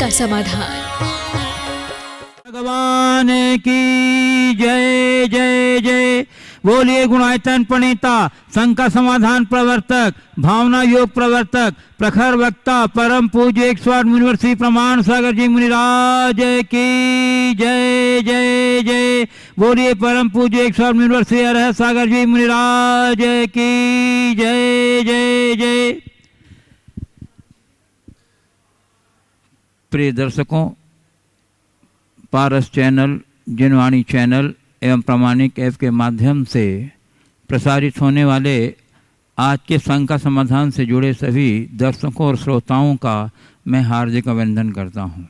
का समाधान। भगवान की जय जय जय। बोलिए गुणायतन प्रणेता, शंका समाधान प्रवर्तक, भावना योग प्रवर्तक, प्रखर वक्ता, परम पूज्य 108 मुनिवर्षी प्रमाण सागर जी मुनिराज की जय जय जय। बोलिए परम पूज्य 108 मुनिवर्षी अरहत सागर जी मुनिराज की जय जय जय। प्रिय दर्शकों, पारस चैनल, जिनवाणी चैनल एवं प्रामाणिक ऐप के माध्यम से प्रसारित होने वाले आज के शंका समाधान से जुड़े सभी दर्शकों और श्रोताओं का मैं हार्दिक अभिनंदन करता हूं।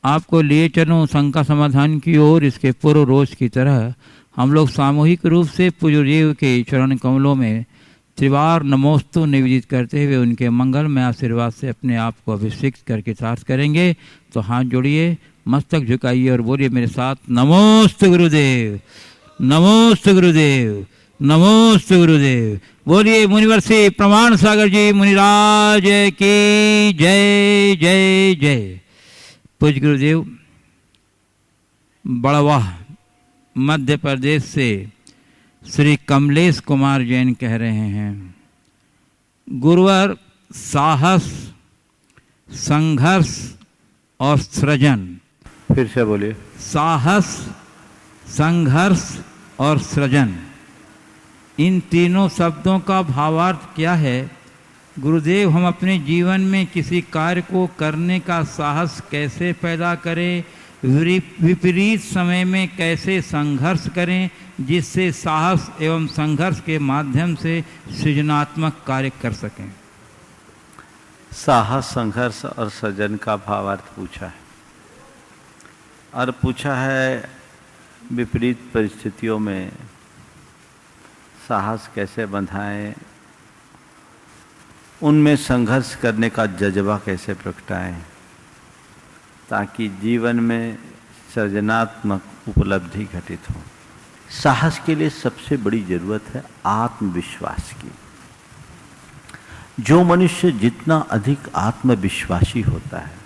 आपको लिए चलूं शंका समाधान की ओर। इसके पूर्व रोज की तरह हम लोग सामूहिक रूप से पूज्य देव के चरण कमलों में त्रिवार नमोस्तु निवेदित करते हुए उनके मंगलमय आशीर्वाद से अपने आप को अभिषेक करके साथ करेंगे। तो हाथ जोड़िए, मस्तक झुकाइए और बोलिए मेरे साथ, नमोस्तु गुरुदेव, नमोस्तु गुरुदेव, नमोस्तु गुरुदेव। बोलिए मुनिवर्षी प्रमाण सागर जी मुनिराज की जय जय जय। पूज्य गुरुदेव बड़वाह मध्य प्रदेश से श्री कमलेश कुमार जैन कह रहे हैं, गुरुवर साहस, संघर्ष और सृजन। फिर से बोलिए। साहस, संघर्ष और सृजन, इन तीनों शब्दों का भावार्थ क्या है? गुरुदेव, हम अपने जीवन में किसी कार्य को करने का साहस कैसे पैदा करें, विपरीत समय में कैसे संघर्ष करें जिससे साहस एवं संघर्ष के माध्यम से सृजनात्मक कार्य कर सकें। साहस, संघर्ष और सृजन का भावार्थ पूछा है, और पूछा है विपरीत परिस्थितियों में साहस कैसे बंधाएं, उनमें संघर्ष करने का जज्बा कैसे प्रगटाएं ताकि जीवन में सृजनात्मक उपलब्धि घटित हो। साहस के लिए सबसे बड़ी जरूरत है आत्मविश्वास की। जो मनुष्य जितना अधिक आत्मविश्वासी होता है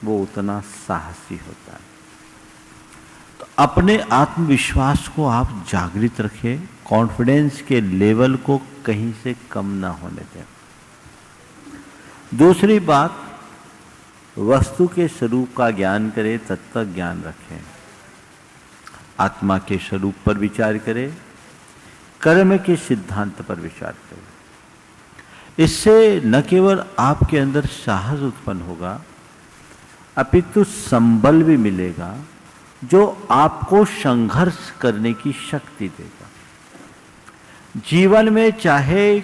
वो उतना साहसी होता है। तो अपने आत्मविश्वास को आप जागृत रखें, कॉन्फिडेंस के लेवल को कहीं से कम ना होने दें। दूसरी बात, वस्तु के स्वरूप का ज्ञान करें, तत्व ज्ञान रखें, आत्मा के स्वरूप पर विचार करें, कर्म के सिद्धांत पर विचार करें। इससे न केवल आपके अंदर साहस उत्पन्न होगा अपितु संबल भी मिलेगा जो आपको संघर्ष करने की शक्ति देगा। जीवन में चाहे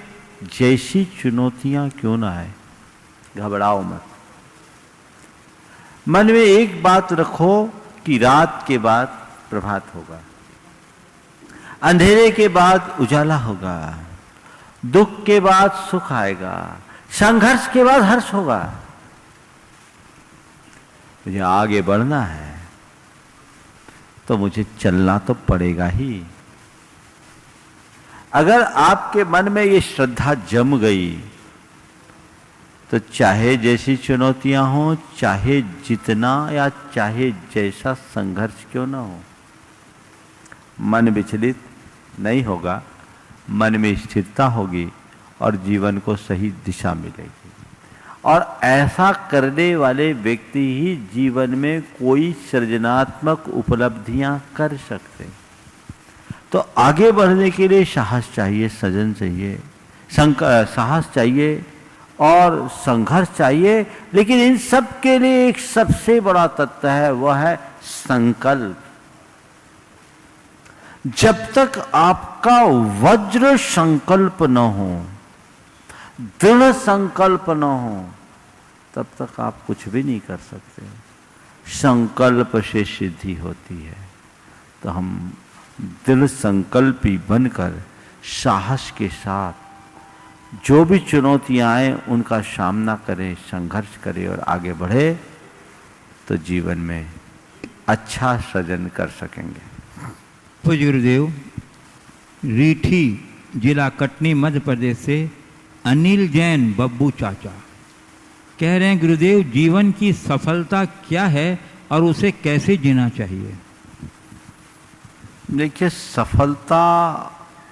जैसी चुनौतियां क्यों ना आए, घबराओ मत। मन में एक बात रखो कि रात के बाद प्रभात होगा, अंधेरे के बाद उजाला होगा, दुख के बाद सुख आएगा, संघर्ष के बाद हर्ष होगा। मुझे आगे बढ़ना है तो मुझे चलना तो पड़ेगा ही। अगर आपके मन में ये श्रद्धा जम गई तो चाहे जैसी चुनौतियां हो, चाहे जितना या चाहे जैसा संघर्ष क्यों ना हो, मन विचलित नहीं होगा, मन में स्थिरता होगी और जीवन को सही दिशा मिलेगी। और ऐसा करने वाले व्यक्ति ही जीवन में कोई सृजनात्मक उपलब्धियां कर सकते। तो आगे बढ़ने के लिए साहस चाहिए, सृजन चाहिए, साहस चाहिए और संघर्ष चाहिए। लेकिन इन सब के लिए एक सबसे बड़ा तत्व है, वह है संकल्प। जब तक आपका वज्र संकल्प न हो, दृढ़ संकल्प न हो, तब तक आप कुछ भी नहीं कर सकते। संकल्प से सिद्धि होती है। तो हम दृढ़ संकल्पी बनकर साहस के साथ जो भी चुनौतियां आए उनका सामना करें, संघर्ष करें और आगे बढ़े तो जीवन में अच्छा सृजन कर सकेंगे। पूज्य गुरुदेव, रीठी जिला कटनी मध्य प्रदेश से अनिल जैन बब्बू चाचा कह रहे हैं गुरुदेव, जीवन की सफलता क्या है और उसे कैसे जीना चाहिए? देखिए, सफलता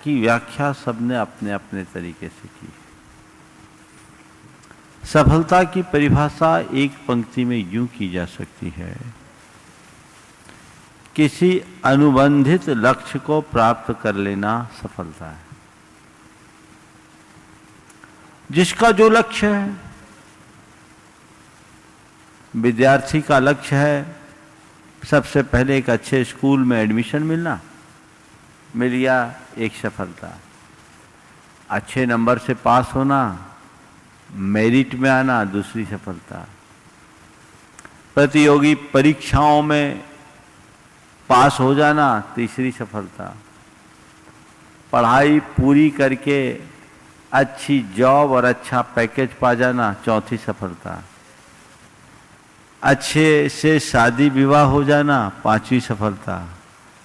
की व्याख्या सबने अपने अपने तरीके से की। सफलता की परिभाषा एक पंक्ति में यूं की जा सकती है, किसी अनुबंधित लक्ष्य को प्राप्त कर लेना सफलता है। जिसका जो लक्ष्य है, विद्यार्थी का लक्ष्य है सबसे पहले एक अच्छे स्कूल में एडमिशन मिलना, मिल गया, एक सफलता। अच्छे नंबर से पास होना, मेरिट में आना, दूसरी सफलता। प्रतियोगी परीक्षाओं में पास हो जाना, तीसरी सफलता। पढ़ाई पूरी करके अच्छी जॉब और अच्छा पैकेज पा जाना, चौथी सफलता। अच्छे से शादी विवाह हो जाना, पांचवी सफलता।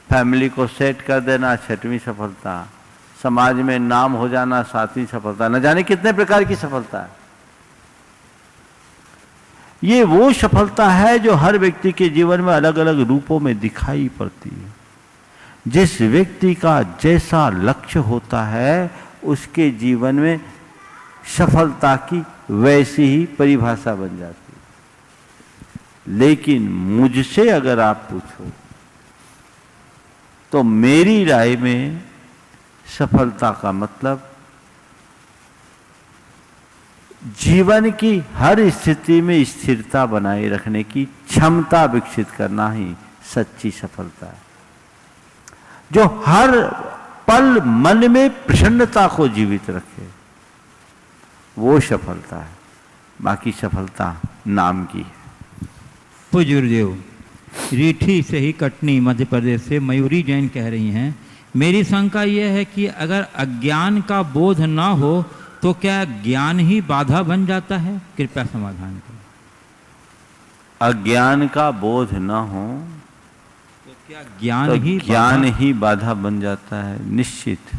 फैमिली को सेट कर देना, छठवीं सफलता। समाज में नाम हो जाना, सातवीं सफलता। न जाने कितने प्रकार की सफलता है। ये वो सफलता है जो हर व्यक्ति के जीवन में अलग अलग रूपों में दिखाई पड़ती है। जिस व्यक्ति का जैसा लक्ष्य होता है, उसके जीवन में सफलता की वैसी ही परिभाषा बन जाती है। लेकिन मुझसे अगर आप पूछो तो मेरी राय में सफलता का मतलब जीवन की हर स्थिति में स्थिरता बनाए रखने की क्षमता विकसित करना ही सच्ची सफलता है। जो हर पल मन में प्रसन्नता को जीवित रखे, वो सफलता है। बाकी सफलता नाम की है। पूज्य गुरुदेव, रीठी से ही कटनी मध्य प्रदेश से मयूरी जैन कह रही हैं, मेरी शंका यह है कि अगर अज्ञान का बोध ना हो तो क्या ज्ञान ही बाधा बन जाता है? कृपया समाधान करें। अज्ञान का बोध न हो तो क्या ज्ञान ही बाधा बन जाता है? निश्चित।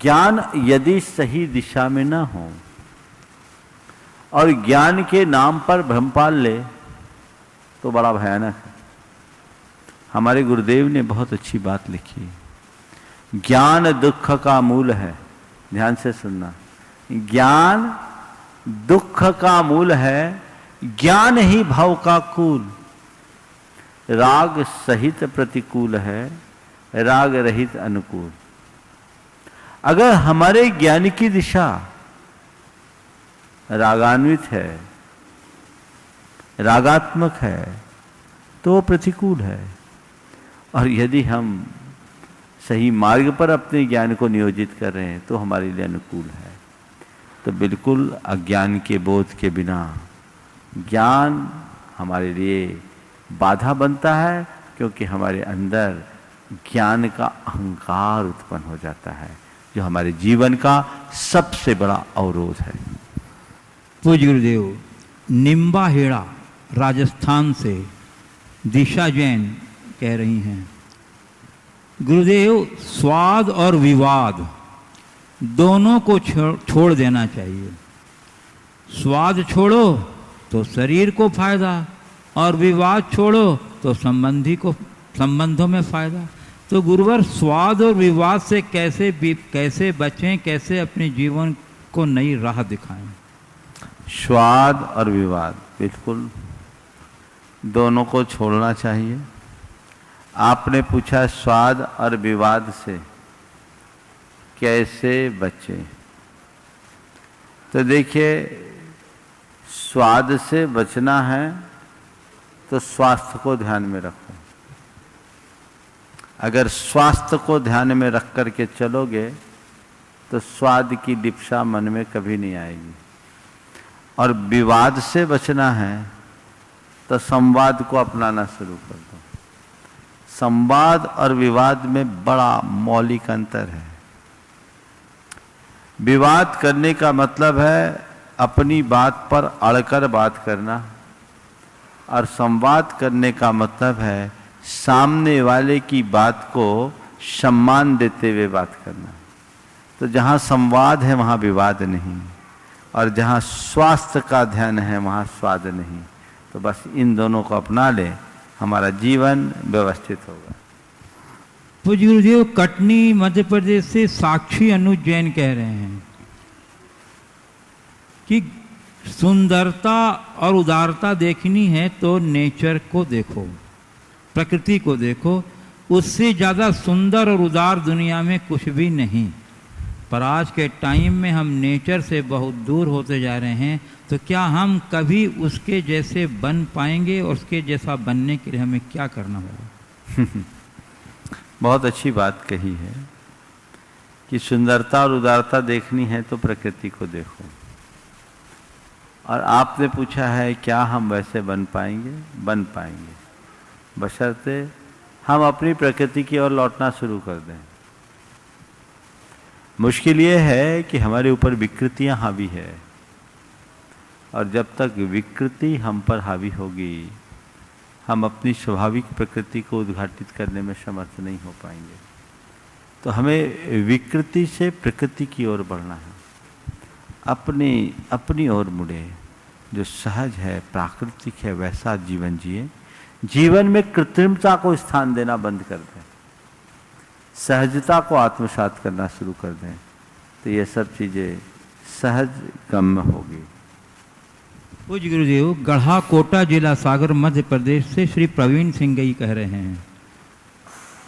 ज्ञान यदि सही दिशा में न हो और ज्ञान के नाम पर भ्रम पाल ले तो बड़ा भयानक है। हमारे गुरुदेव ने बहुत अच्छी बात लिखी, ज्ञान दुख का मूल है। ध्यान से सुनना, ज्ञान दुख का मूल है, ज्ञान ही भाव का कुल। राग सहित प्रतिकूल है, राग रहित अनुकूल। अगर हमारे ज्ञान की दिशा रागान्वित है, रागात्मक है, तो प्रतिकूल है। और यदि हम सही मार्ग पर अपने ज्ञान को नियोजित कर रहे हैं तो हमारे लिए अनुकूल है। तो बिल्कुल अज्ञान के बोध के बिना ज्ञान हमारे लिए बाधा बनता है, क्योंकि हमारे अंदर ज्ञान का अहंकार उत्पन्न हो जाता है, जो हमारे जीवन का सबसे बड़ा अवरोध है। पूज्य गुरुदेव, निम्बाहेड़ा राजस्थान से दिशा जैन कह रही हैं, गुरुदेव, स्वाद और विवाद दोनों को छोड़ देना चाहिए। स्वाद छोड़ो तो शरीर को फायदा, और विवाद छोड़ो तो संबंधों में फायदा। तो गुरुवर, स्वाद और विवाद से कैसे बचें, कैसे अपने जीवन को नई राह दिखाएं? स्वाद और विवाद बिल्कुल दोनों को छोड़ना चाहिए। आपने पूछा स्वाद और विवाद से कैसे बचें, तो देखिए, स्वाद से बचना है तो स्वास्थ्य को ध्यान में रखो। अगर स्वास्थ्य को ध्यान में रख करके चलोगे तो स्वाद की लिप्सा मन में कभी नहीं आएगी। और विवाद से बचना है तो संवाद को अपनाना शुरू कर दो। संवाद और विवाद में बड़ा मौलिक अंतर है। विवाद करने का मतलब है अपनी बात पर अड़कर बात करना, और संवाद करने का मतलब है सामने वाले की बात को सम्मान देते हुए बात करना। तो जहाँ संवाद है वहाँ विवाद नहीं। और जहाँ स्वास्थ्य का ध्यान है वहाँ स्वाद नहीं। तो बस इन दोनों को अपना ले, हमारा जीवन व्यवस्थित होगा। पूज्य गुरुदेव, कटनी मध्य प्रदेश से साक्षी अनुज जैन कह रहे हैं कि सुंदरता और उदारता देखनी है तो नेचर को देखो, प्रकृति को देखो, उससे ज़्यादा सुंदर और उदार दुनिया में कुछ भी नहीं। पर आज के टाइम में हम नेचर से बहुत दूर होते जा रहे हैं, तो क्या हम कभी उसके जैसे बन पाएंगे और उसके जैसा बनने के लिए हमें क्या करना होगा? बहुत अच्छी बात कही है कि सुंदरता और उदारता देखनी है तो प्रकृति को देखो। और आपने पूछा है क्या हम वैसे बन पाएंगे? बन पाएंगे, बशर्ते हम अपनी प्रकृति की ओर लौटना शुरू कर दें। मुश्किल ये है कि हमारे ऊपर विकृतियां हावी है, और जब तक विकृति हम पर हावी होगी हम अपनी स्वाभाविक प्रकृति को उद्घाटित करने में समर्थ नहीं हो पाएंगे। तो हमें विकृति से प्रकृति की ओर बढ़ना है, अपनी ओर मुड़े, जो सहज है, प्राकृतिक है, वैसा जीवन जिए। जीवन में कृत्रिमता को स्थान देना बंद कर दें, सहजता को आत्मसात करना शुरू कर दें, तो ये सब चीज़ें सहज गम्य होगी। पूज्य गुरुदेव, गढ़ा कोटा जिला सागर मध्य प्रदेश से श्री प्रवीण सिंह गई कह रहे हैं,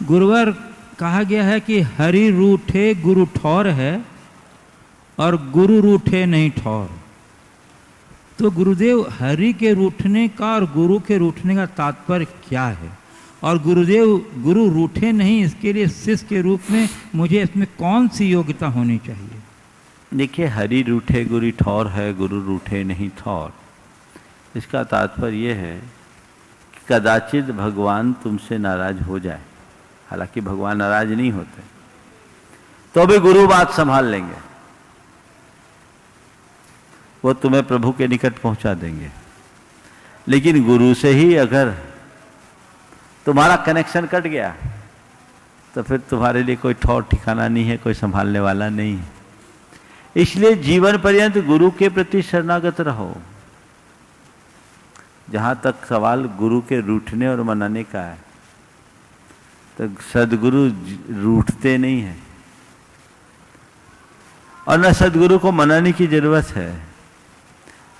गुरुवर कहा गया है कि हरि रूठे गुरु ठौर है और गुरु रूठे नहीं ठौर। तो गुरुदेव, हरि के रूठने का और गुरु के रूठने का तात्पर्य क्या है? और गुरुदेव, गुरु रूठे नहीं, इसके लिए शिष्य के रूप में मुझे इसमें कौन सी योग्यता होनी चाहिए? देखिए, हरि रूठे गुरु ठौर है, गुरु रूठे नहीं ठौर। इसका तात्पर्य यह है कि कदाचित भगवान तुमसे नाराज हो जाए, हालांकि भगवान नाराज नहीं होते, तो भी गुरु बात संभाल लेंगे, वो तुम्हें प्रभु के निकट पहुंचा देंगे। लेकिन गुरु से ही अगर तुम्हारा कनेक्शन कट गया तो फिर तुम्हारे लिए कोई ठौर ठिकाना नहीं है, कोई संभालने वाला नहीं है। इसलिए जीवन पर्यंत गुरु के प्रति शरणागत रहो। जहां तक सवाल गुरु के रूठने और मनाने का है, तो सदगुरु रूठते नहीं है और न सदगुरु को मनाने की जरूरत है।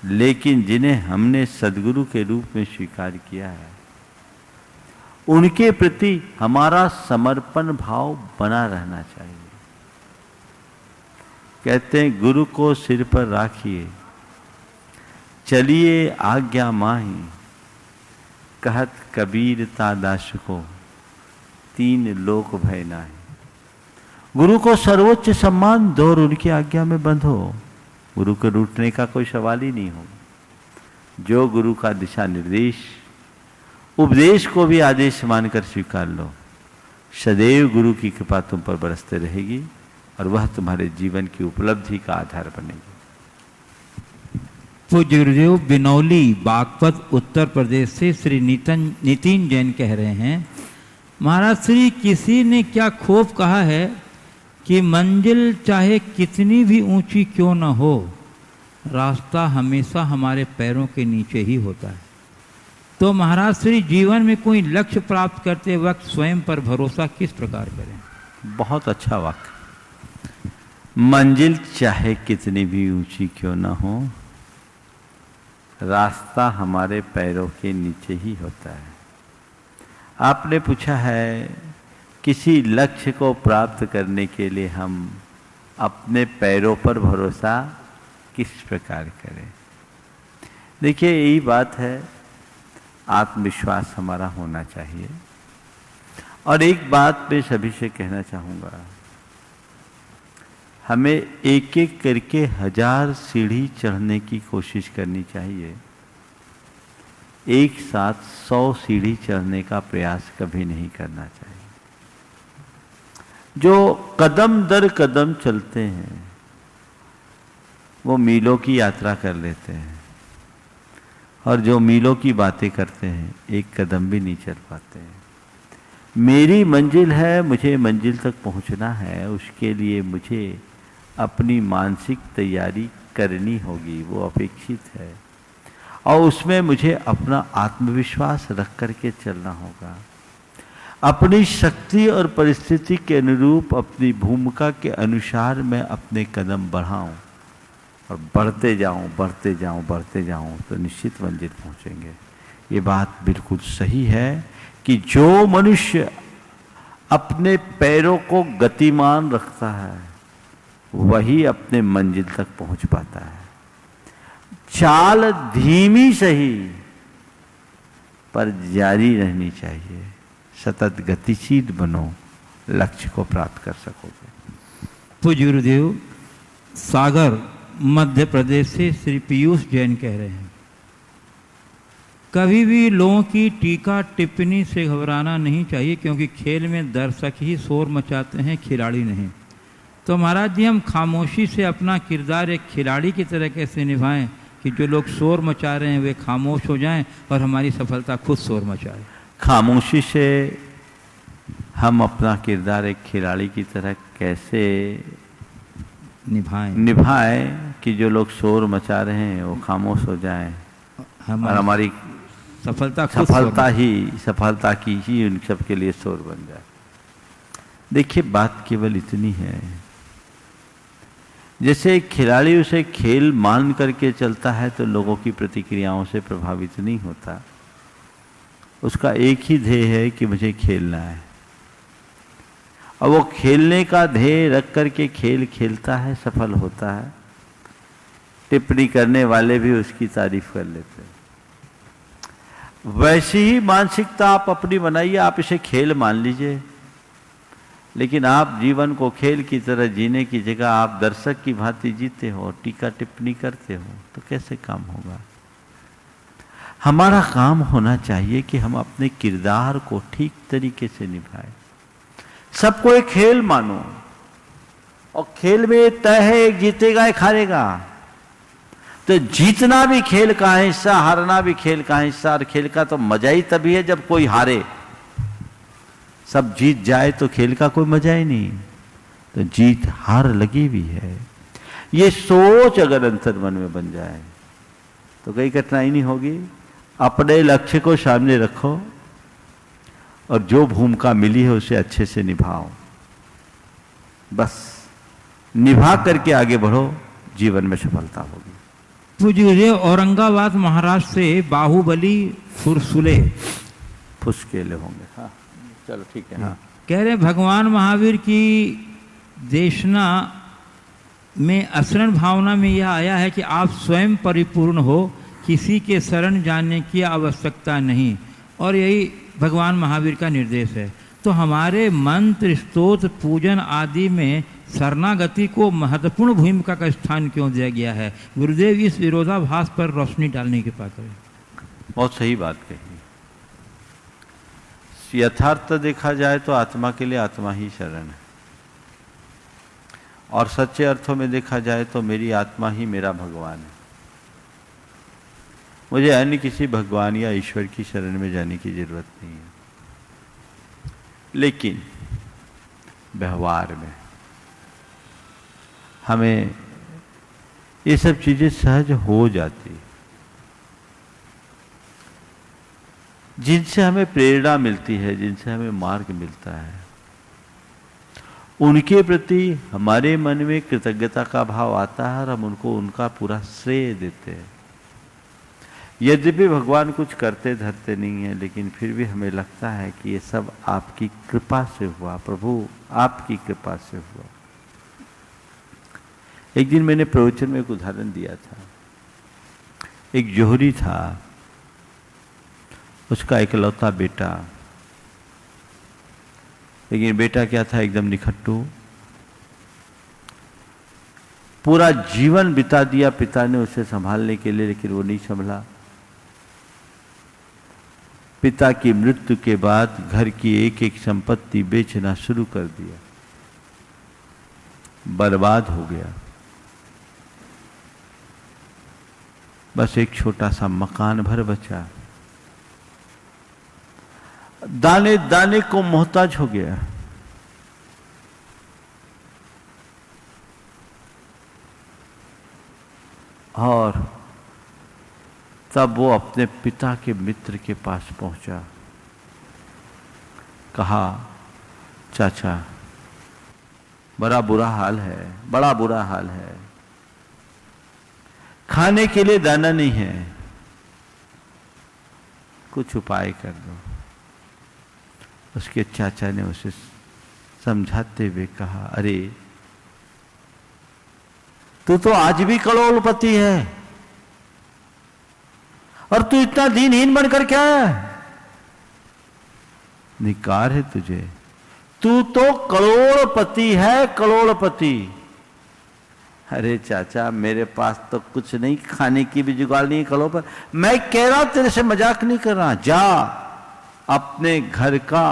लेकिन जिन्हें हमने सदगुरु के रूप में स्वीकार किया है, उनके प्रति हमारा समर्पण भाव बना रहना चाहिए। कहते हैं, गुरु को सिर पर राखिए, चलिए आज्ञा माही, कहत कबीर ता दास को, तीन लोक भय नाहि। गुरु को सर्वोच्च सम्मान दो और उनकी आज्ञा में बंधो। गुरु के रूठने का कोई सवाल ही नहीं हो। जो गुरु का दिशा निर्देश, उपदेश को भी आदेश मानकर स्वीकार लो, सदैव गुरु की कृपा तुम पर बरसते रहेगी और वह तुम्हारे जीवन की उपलब्धि का आधार बनेगी। पूज्य गुरुदेव, बिनौली बागपत उत्तर प्रदेश से श्री नितिन जैन कह रहे हैं, महाराज श्री, किसी ने क्या खूब कहा है कि मंजिल चाहे कितनी भी ऊंची क्यों न हो, रास्ता हमेशा हमारे पैरों के नीचे ही होता है। तो महाराज श्री, जीवन में कोई लक्ष्य प्राप्त करते वक्त स्वयं पर भरोसा किस प्रकार करें? बहुत अच्छा वाक्य। मंजिल चाहे कितनी भी ऊंची क्यों ना हो, रास्ता हमारे पैरों के नीचे ही होता है। आपने पूछा है, किसी लक्ष्य को प्राप्त करने के लिए हम अपने पैरों पर भरोसा किस प्रकार करें? देखिए, यही बात है, आत्मविश्वास हमारा होना चाहिए। और एक बात मैं सभी से कहना चाहूँगा, हमें एक एक करके 1000 सीढ़ी चढ़ने की कोशिश करनी चाहिए। एक साथ 100 सीढ़ी चढ़ने का प्रयास कभी नहीं करना चाहिए। जो कदम दर कदम चलते हैं वो मीलों की यात्रा कर लेते हैं, और जो मीलों की बातें करते हैं एक कदम भी नहीं चल पाते हैं। मेरी मंजिल है, मुझे मंजिल तक पहुंचना है, उसके लिए मुझे अपनी मानसिक तैयारी करनी होगी, वो अपेक्षित है, और उसमें मुझे अपना आत्मविश्वास रख करके चलना होगा। अपनी शक्ति और परिस्थिति के अनुरूप अपनी भूमिका के अनुसार मैं अपने कदम बढ़ाऊं और बढ़ते जाऊं, बढ़ते जाऊं, बढ़ते जाऊं, तो निश्चित मंजिल पहुंचेंगे। ये बात बिल्कुल सही है कि जो मनुष्य अपने पैरों को गतिमान रखता है वही अपने मंजिल तक पहुंच पाता है। चाल धीमी सही पर जारी रहनी चाहिए। सतत गतिशील बनो, लक्ष्य को प्राप्त कर सकोगे। पूज्य गुरुदेव, सागर मध्य प्रदेश से श्री पीयूष जैन कह रहे हैं, कभी भी लोगों की टीका टिप्पणी से घबराना नहीं चाहिए, क्योंकि खेल में दर्शक ही शोर मचाते हैं, खिलाड़ी नहीं। तो महाराज जी, हम खामोशी से अपना किरदार एक खिलाड़ी की तरह कैसे निभाएं कि जो लोग शोर मचा रहे हैं वे खामोश हो जाएं और हमारी सफलता खुद शोर मचाए? खामोशी से हम अपना किरदार एक खिलाड़ी की तरह कैसे निभाएं कि जो लोग शोर मचा रहे हैं वो खामोश हो जाएं और हमारी सफलता की ही उन सब के लिए शोर बन जाए। देखिए, बात केवल इतनी है, जैसे एक खिलाड़ी उसे खेल मान करके चलता है तो लोगों की प्रतिक्रियाओं से प्रभावित नहीं होता। उसका एक ही ध्येय है कि मुझे खेलना है, और वो खेलने का ध्येय रख करके खेल खेलता है, सफल होता है। टिप्पणी करने वाले भी उसकी तारीफ कर लेते हैं। वैसी ही मानसिकता आप अपनी बनाइए। आप इसे खेल मान लीजिए, लेकिन आप जीवन को खेल की तरह जीने की जगह आप दर्शक की भांति जीते हो, टीका टिप्पणी करते हो, तो कैसे काम होगा? हमारा काम होना चाहिए कि हम अपने किरदार को ठीक तरीके से निभाएं। सबको एक खेल मानो, और खेल में तय है एक जीतेगा एक हारेगा। तो जीतना भी खेल का हिस्सा, हारना भी खेल का हिस्सा, और खेल का तो मजा ही तभी है जब कोई हारे। सब जीत जाए तो खेल का कोई मजा ही नहीं। तो जीत हार लगी भी है, ये सोच अगर अंतर मन में बन जाए तो कोई कठिनाई नहीं होगी। अपने लक्ष्य को सामने रखो और जो भूमिका मिली है उसे अच्छे से निभाओ। बस निभा करके आगे बढ़ो, जीवन में सफलता होगी। पूज्य औरंगाबाद महाराष्ट्र से बाहुबली फुसकेले होंगे। हाँ, चलो ठीक है। हाँ, कह रहे भगवान महावीर की देशना में असरण भावना में यह आया है कि आप स्वयं परिपूर्ण हो, किसी के शरण जाने की आवश्यकता नहीं, और यही भगवान महावीर का निर्देश है। तो हमारे मंत्र, स्तोत्र, पूजन आदि में शरणागति को महत्वपूर्ण भूमिका का स्थान क्यों दिया गया है? गुरुदेव, इस विरोधाभास पर रोशनी डालने की बात करें। बहुत सही बात कही। यथार्थ देखा जाए तो आत्मा के लिए आत्मा ही शरण है, और सच्चे अर्थों में देखा जाए तो मेरी आत्मा ही मेरा भगवान है। मुझे अन्य किसी भगवान या ईश्वर की शरण में जाने की जरूरत नहीं है। लेकिन व्यवहार में हमें ये सब चीजें सहज हो जाती, जिनसे हमें प्रेरणा मिलती है, जिनसे हमें मार्ग मिलता है, उनके प्रति हमारे मन में कृतज्ञता का भाव आता है और हम उनको उनका पूरा श्रेय देते हैं। यद्यपि भगवान कुछ करते धरते नहीं है, लेकिन फिर भी हमें लगता है कि ये सब आपकी कृपा से हुआ, प्रभु आपकी कृपा से हुआ। एक दिन मैंने प्रवचन में एक उदाहरण दिया था। एक जोहरी था, उसका इकलौता बेटा, लेकिन बेटा क्या था, एकदम निखट्टू। पूरा जीवन बिता दिया पिता ने उसे संभालने के लिए, लेकिन वो नहीं संभला। पिता की मृत्यु के बाद घर की एक एक संपत्ति बेचना शुरू कर दिया, बर्बाद हो गया। बस एक छोटा सा मकान भर बचा, दाने दाने को मोहताज हो गया। और तब वो अपने पिता के मित्र के पास पहुंचा। कहा, चाचा बड़ा बुरा हाल है, बड़ा बुरा हाल है, खाने के लिए दाना नहीं है, कुछ उपाय कर दो। उसके चाचा ने उसे समझाते हुए कहा, अरे तू तो आज भी करोड़पति है और तू इतना दीनहीन बनकर क्या है? निकार है तुझे, तू तो करोड़पति है, करोड़पति। अरे चाचा मेरे पास तो कुछ नहीं, खाने की भी जुगाड़ नहीं, करोड़पति। मैं कह रहा हूं, तेरे से मजाक नहीं कर रहा, जा अपने घर का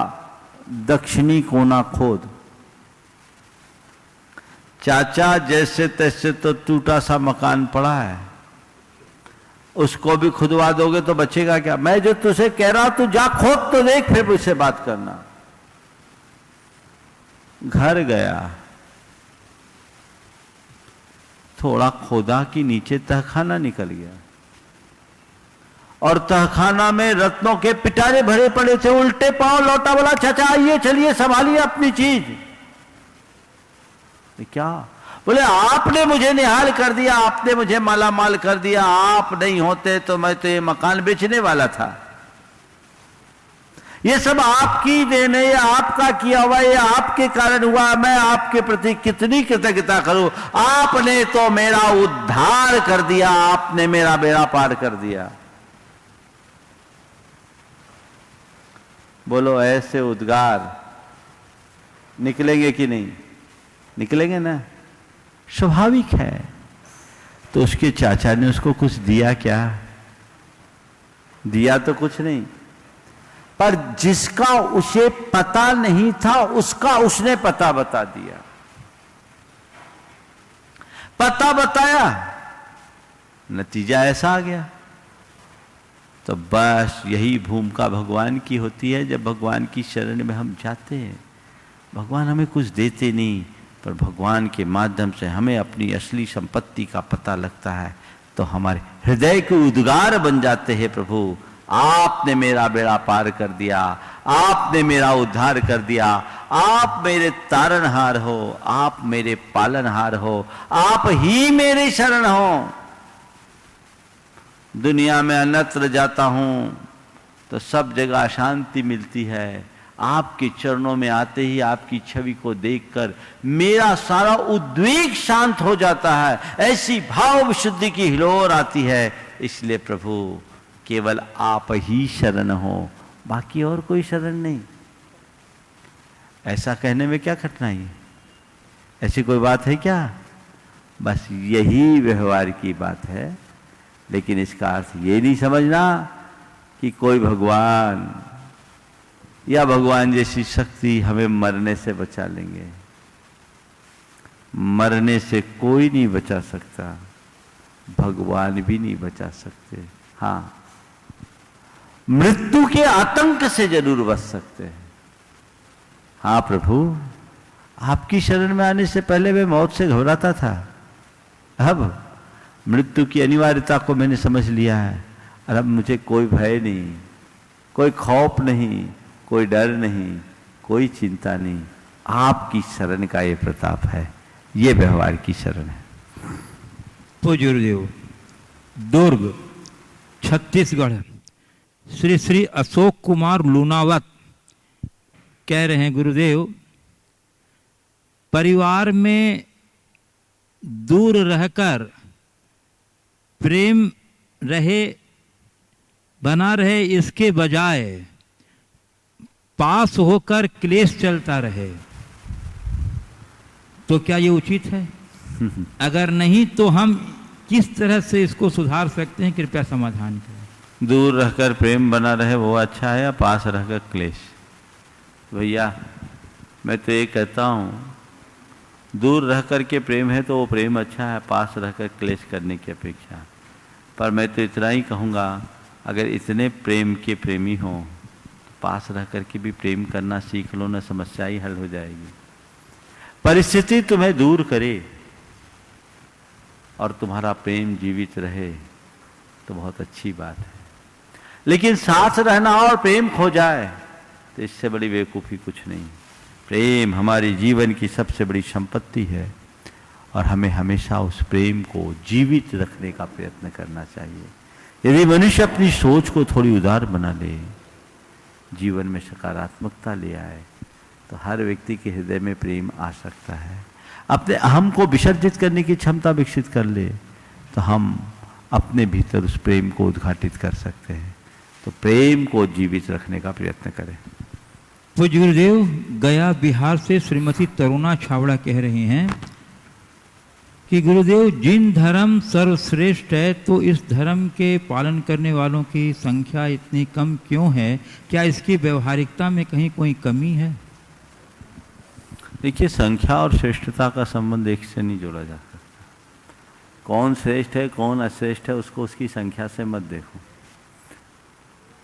दक्षिणी कोना खोद। चाचा जैसे तैसे तो टूटा सा मकान पड़ा है, उसको भी खुदवा दोगे तो बचेगा क्या? मैं जो तुझे कह रहा हूं, तू जा खोद तो देख, फिर मुझसे बात करना। घर गया, थोड़ा खोदा कि नीचे तहखाना निकल गया और तहखाना में रत्नों के पिटारे भरे पड़े थे। उल्टे पांव लौटा, बोला, चाचा आइए, चलिए, संभालिए अपनी चीज। क्या? बोले, आपने मुझे निहाल कर दिया, आपने मुझे माला माल कर दिया, आप नहीं होते तो मैं तो ये मकान बेचने वाला था। ये सब आपकी देन है, ये आपका किया हुआ, ये आपके कारण हुआ। मैं आपके प्रति कितनी कृतज्ञता करूं? आपने तो मेरा उद्धार कर दिया, आपने मेरा बेड़ा पार कर दिया। बोलो, ऐसे उद्गार निकलेंगे कि नहीं? निकलेंगे ना, स्वाभाविक है। तो उसके चाचा ने उसको कुछ दिया क्या? दिया तो कुछ नहीं, पर जिसका उसे पता नहीं था उसका उसने पता बता दिया। पता बताया, नतीजा ऐसा आ गया। तो बस यही भूमिका भगवान की होती है। जब भगवान की शरण में हम जाते हैं, भगवान हमें कुछ देते नहीं, पर भगवान के माध्यम से हमें अपनी असली संपत्ति का पता लगता है, तो हमारे हृदय के उद्गार बन जाते हैं, प्रभु आपने मेरा बेड़ा पार कर दिया, आपने मेरा उद्धार कर दिया, आप मेरे तारणहार हो, आप मेरे पालनहार हो, आप ही मेरे शरण हो। दुनिया में अन्यत्र जाता हूं तो सब जगह अशांति मिलती है, आपके चरणों में आते ही आपकी छवि को देखकर मेरा सारा उद्वेग शांत हो जाता है। ऐसी भाव विशुद्धि की हिलोर आती है। इसलिए प्रभु केवल आप ही शरण हो, बाकी और कोई शरण नहीं। ऐसा कहने में क्या कठिनाई है? ऐसी कोई बात है क्या? बस यही व्यवहार की बात है। लेकिन इसका अर्थ ये नहीं समझना कि कोई भगवान या भगवान जैसी शक्ति हमें मरने से बचा लेंगे। मरने से कोई नहीं बचा सकता, भगवान भी नहीं बचा सकते। हाँ, मृत्यु के आतंक से जरूर बच सकते हैं। हाँ प्रभु, आपकी शरण में आने से पहले मैं मौत से घबराता था, अब मृत्यु की अनिवार्यता को मैंने समझ लिया है और अब मुझे कोई भय नहीं, कोई खौफ नहीं, कोई डर नहीं, कोई चिंता नहीं। आपकी शरण का ये प्रताप है, ये व्यवहार की शरण है। पूज्य गुरुदेव, दुर्ग छत्तीसगढ़ श्री श्री अशोक कुमार लूनावत कह रहे हैं, गुरुदेव परिवार में दूर रहकर प्रेम रहे बना रहे, इसके बजाय पास होकर क्लेश चलता रहे, तो क्या ये उचित है? अगर नहीं तो हम किस तरह से इसको सुधार सकते हैं? कृपया समाधान करें। दूर रहकर प्रेम बना रहे वो अच्छा है या पास रहकर क्लेश? भैया मैं तो ये कहता हूँ, दूर रहकर के प्रेम है तो वो प्रेम अच्छा है, पास रहकर क्लेश करने की अपेक्षा। पर मैं तो इतना ही कहूँगा, अगर इतने प्रेम के प्रेमी हों तो पास रह कर के भी प्रेम करना सीख लो ना, समस्या ही हल हो जाएगी। परिस्थिति तुम्हें दूर करे, और तुम्हारा प्रेम जीवित रहे तो बहुत अच्छी बात है। लेकिन साथ रहना और प्रेम खो जाए तो इससे बड़ी बेवकूफ़ी कुछ नहीं। प्रेम हमारे जीवन की सबसे बड़ी संपत्ति है और हमें हमेशा उस प्रेम को जीवित रखने का प्रयत्न करना चाहिए। यदि मनुष्य अपनी सोच को थोड़ी उदार बना ले, जीवन में सकारात्मकता ले आए, तो हर व्यक्ति के हृदय में प्रेम आ सकता है। अपने अहम को विसर्जित करने की क्षमता विकसित कर ले तो हम अपने भीतर उस प्रेम को उद्घाटित कर सकते हैं। तो प्रेम को जीवित रखने का प्रयत्न करें। पूज्य गुरुदेव, गया बिहार से श्रीमती तरुणा छावड़ा कह रही हैं कि गुरुदेव, जिन धर्म सर्वश्रेष्ठ है तो इस धर्म के पालन करने वालों की संख्या इतनी कम क्यों है? क्या इसकी व्यवहारिकता में कहीं कोई कमी है? देखिए, संख्या और श्रेष्ठता का संबंध एक से नहीं जोड़ा जा सकता। कौन श्रेष्ठ है कौन अश्रेष्ठ है उसको उसकी संख्या से मत देखो।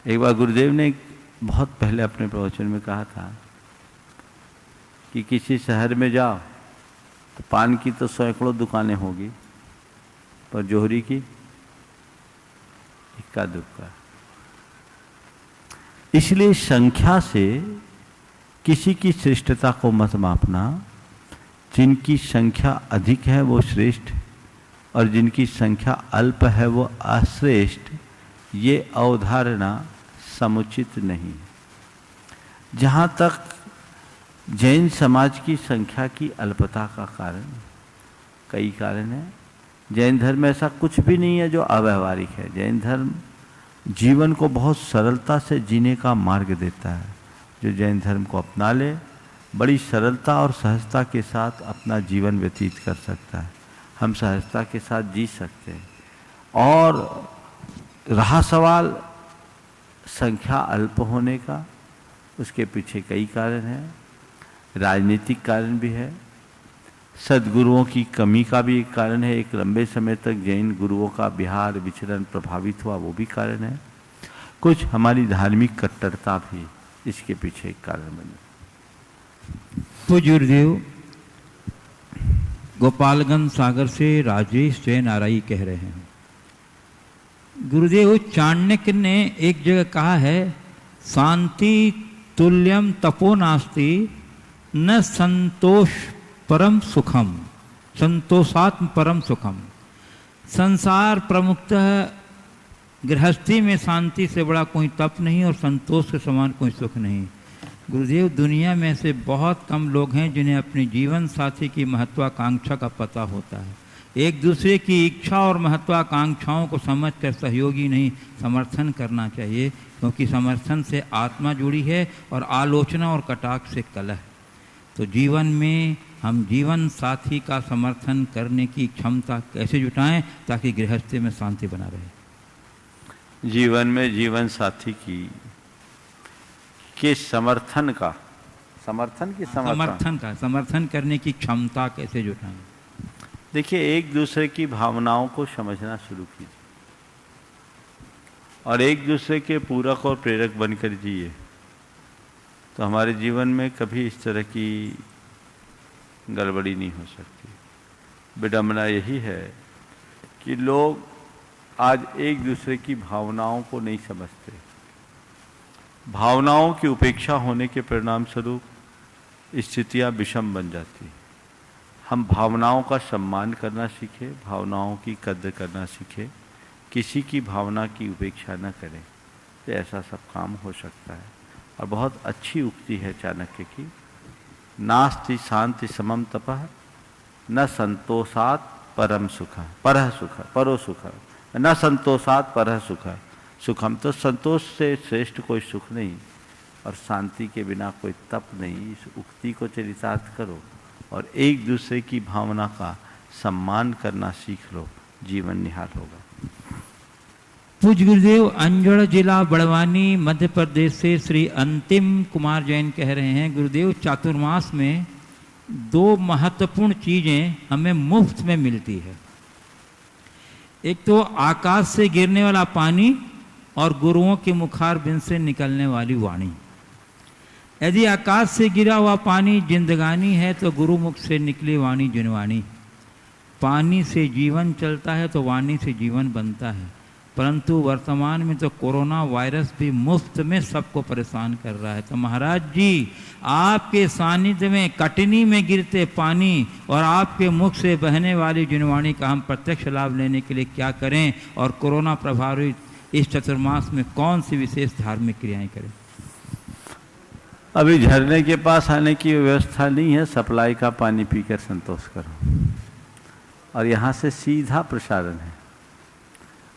एक बार गुरुदेव ने बहुत पहले अपने प्रवचन में कहा था कि किसी शहर में जाओ तो पान की तो सैकड़ों दुकानें होगी, पर जोहरी की इक्का दुक्का। इसलिए संख्या से किसी की श्रेष्ठता को मत मापना। जिनकी संख्या अधिक है वो श्रेष्ठ और जिनकी संख्या अल्प है वो अश्रेष्ठ, ये अवधारणा समुचित नहीं। जहाँ तक जैन समाज की संख्या की अल्पता का कारण, कई कारण है। जैन धर्म में ऐसा कुछ भी नहीं है जो अव्यवहारिक है। जैन धर्म जीवन को बहुत सरलता से जीने का मार्ग देता है। जो जैन धर्म को अपना ले, बड़ी सरलता और सहजता के साथ अपना जीवन व्यतीत कर सकता है। हम सहजता के साथ जी सकते हैं। और रहा सवाल संख्या अल्प होने का, उसके पीछे कई कारण हैं। राजनीतिक कारण भी है, सद्गुरुओं की कमी का भी एक कारण है। एक लंबे समय तक जैन गुरुओं का बिहार विचरण प्रभावित हुआ, वो भी कारण है। कुछ हमारी धार्मिक कट्टरता भी इसके पीछे एक कारण बनी। पूज्य गुरुदेव, गोपालगंज सागर से राजेश जैन आरई कह रहे हैं, गुरुदेव, चाणक्य ने एक जगह कहा है, शांति तुल्यम तपो नास्ति न संतोष परम सुखम, संतोषात्म परम सुखम। संसार प्रमुखतः गृहस्थी में शांति से बड़ा कोई तप नहीं और संतोष के समान कोई सुख नहीं। गुरुदेव, दुनिया में से बहुत कम लोग हैं जिन्हें अपने जीवन साथी की महत्वाकांक्षा का पता होता है। एक दूसरे की इच्छा और महत्वाकांक्षाओं को समझकर सहयोगी नहीं, समर्थन करना चाहिए, क्योंकि समर्थन से आत्मा जुड़ी है और आलोचना और कटाक्ष से कलह। तो जीवन में हम जीवन साथी का समर्थन करने की क्षमता कैसे जुटाएं ताकि गृहस्थी में शांति बना रहे? जीवन में जीवन साथी के समर्थन करने की क्षमता कैसे जुटाएं? देखिए, एक दूसरे की भावनाओं को समझना शुरू कीजिए और एक दूसरे के पूरक और प्रेरक बनकर जिए, तो हमारे जीवन में कभी इस तरह की गड़बड़ी नहीं हो सकती। विडंबना यही है कि लोग आज एक दूसरे की भावनाओं को नहीं समझते। भावनाओं की उपेक्षा होने के परिणाम स्वरूप स्थितियां विषम बन जाती हैं। हम भावनाओं का सम्मान करना सीखें, भावनाओं की कद्र करना सीखें, किसी की भावना की उपेक्षा न करें, तो ऐसा सब काम हो सकता है। और बहुत अच्छी उक्ति है चाणक्य की, नास्ति शांति समम तपः न संतोषात् परम सुख परः सुख परो सुख न संतोषात् परः सुखम। तो संतोष से श्रेष्ठ कोई सुख नहीं और शांति के बिना कोई तप नहीं। इस उक्ति को चरितार्थ करो और एक दूसरे की भावना का सम्मान करना सीख लो, जीवन निहाल होगा। पूज्य गुरुदेव, अंजड़ जिला बड़वानी मध्य प्रदेश से श्री अंतिम कुमार जैन कह रहे हैं, गुरुदेव, चातुर्मास में 2 महत्वपूर्ण चीजें हमें मुफ्त में मिलती है। एक तो आकाश से गिरने वाला पानी और गुरुओं के मुखारबिंद से निकलने वाली वाणी। यदि आकाश से गिरा हुआ पानी जिंदगानी है तो गुरुमुख से निकली वाणी जिनवाणी। पानी से जीवन चलता है तो वाणी से जीवन बनता है, परंतु वर्तमान में तो कोरोना वायरस भी मुफ्त में सबको परेशान कर रहा है। तो महाराज जी, आपके सानिध्य में कटनी में गिरते पानी और आपके मुख से बहने वाली जिनवाणी का हम प्रत्यक्ष लाभ लेने के लिए क्या करें, और कोरोना प्रभावित इस चतुर्मास में कौन सी विशेष धार्मिक क्रियाएं करें? अभी झरने के पास आने की व्यवस्था नहीं है, सप्लाई का पानी पीकर संतोष करो। और यहाँ से सीधा प्रसारण है,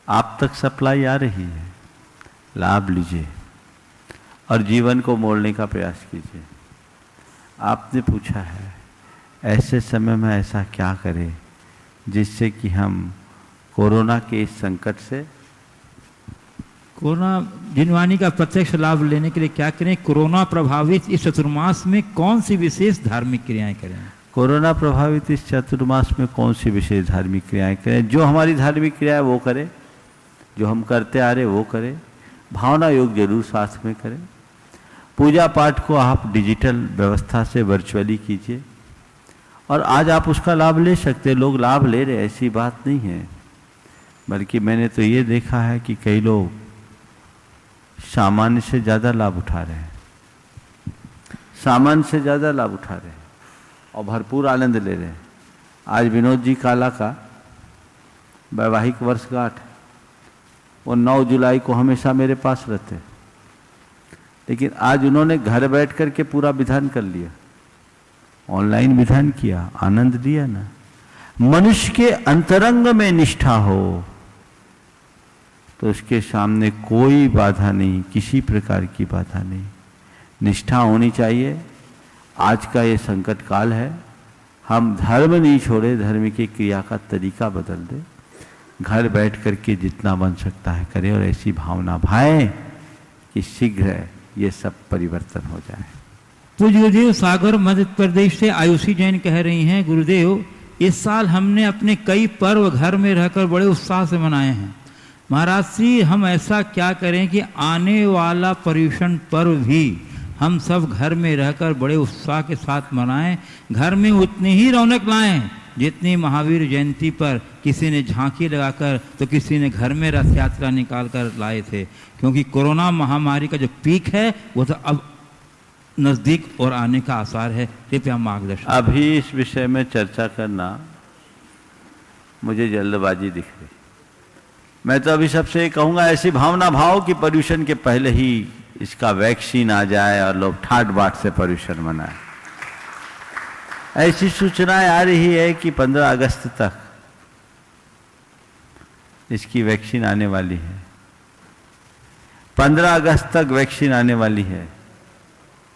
आप तक सप्लाई आ रही है, लाभ लीजिए और जीवन को मोड़ने का प्रयास कीजिए। आपने पूछा है ऐसे समय में ऐसा क्या करें जिससे कि हम कोरोना के इस संकट से, कोरोना जिनवाणी का प्रत्यक्ष लाभ लेने के लिए क्या करें? कोरोना प्रभावित इस चतुर्मास में कौन सी विशेष धार्मिक क्रियाएं करें? कोरोना प्रभावित इस चतुर्मास में कौन सी विशेष धार्मिक क्रियाएं करें? जो हमारी धार्मिक क्रिया है वो करें, जो हम करते आ रहे वो करें। भावना योग जरूर साथ में करें। पूजा पाठ को आप डिजिटल व्यवस्था से वर्चुअली कीजिए और आज आप उसका लाभ ले सकते हैं। लोग लाभ ले रहे, ऐसी बात नहीं है, बल्कि मैंने तो ये देखा है कि कई लोग सामान्य से ज़्यादा लाभ उठा रहे हैं, सामान्य से ज़्यादा लाभ उठा रहे हैं और भरपूर आनंद ले रहे हैं। आज विनोद जी काला का वैवाहिक वर्षगांठ, वो 9 जुलाई को हमेशा मेरे पास रहते, लेकिन आज उन्होंने घर बैठ कर के पूरा विधान कर लिया, ऑनलाइन विधान किया, आनंद दिया ना। मनुष्य के अंतरंग में निष्ठा हो तो उसके सामने कोई बाधा नहीं, किसी प्रकार की बाधा नहीं। निष्ठा होनी चाहिए। आज का ये संकट काल है, हम धर्म नहीं छोड़े, धर्म की क्रिया का तरीका बदल दे, घर बैठ करके जितना बन सकता है करें और ऐसी भावना भाएं कि शीघ्र ये सब परिवर्तन हो जाए। पूज्य गुरुदेव, सागर मध्य प्रदेश से आयुषी जैन कह रही हैं, गुरुदेव इस साल हमने अपने कई पर्व घर में रहकर बड़े उत्साह से मनाए हैं। महाराज जी, हम ऐसा क्या करें कि आने वाला पर्युषण पर्व भी हम सब घर में रहकर बड़े उत्साह के साथ मनाएं, घर में उतनी ही रौनक लाएं जितनी महावीर जयंती पर किसी ने झांकी लगाकर तो किसी ने घर में रथ यात्रा निकाल कर लाए थे। क्योंकि कोरोना महामारी का जो पीक है वो तो अब नजदीक और आने का आसार है। कृपया मार्गदर्शन। अभी इस विषय में चर्चा करना मुझे जल्दबाजी दिख रही। मैं तो अभी सबसे कहूंगा ऐसी भावना भाव कि पर्यूषण के पहले ही इसका वैक्सीन आ जाए और लोग ठाट बाट से पर्यूषण मनाए। ऐसी सूचनाएं आ रही है कि 15 अगस्त तक इसकी वैक्सीन आने वाली है। 15 अगस्त तक वैक्सीन आने वाली है,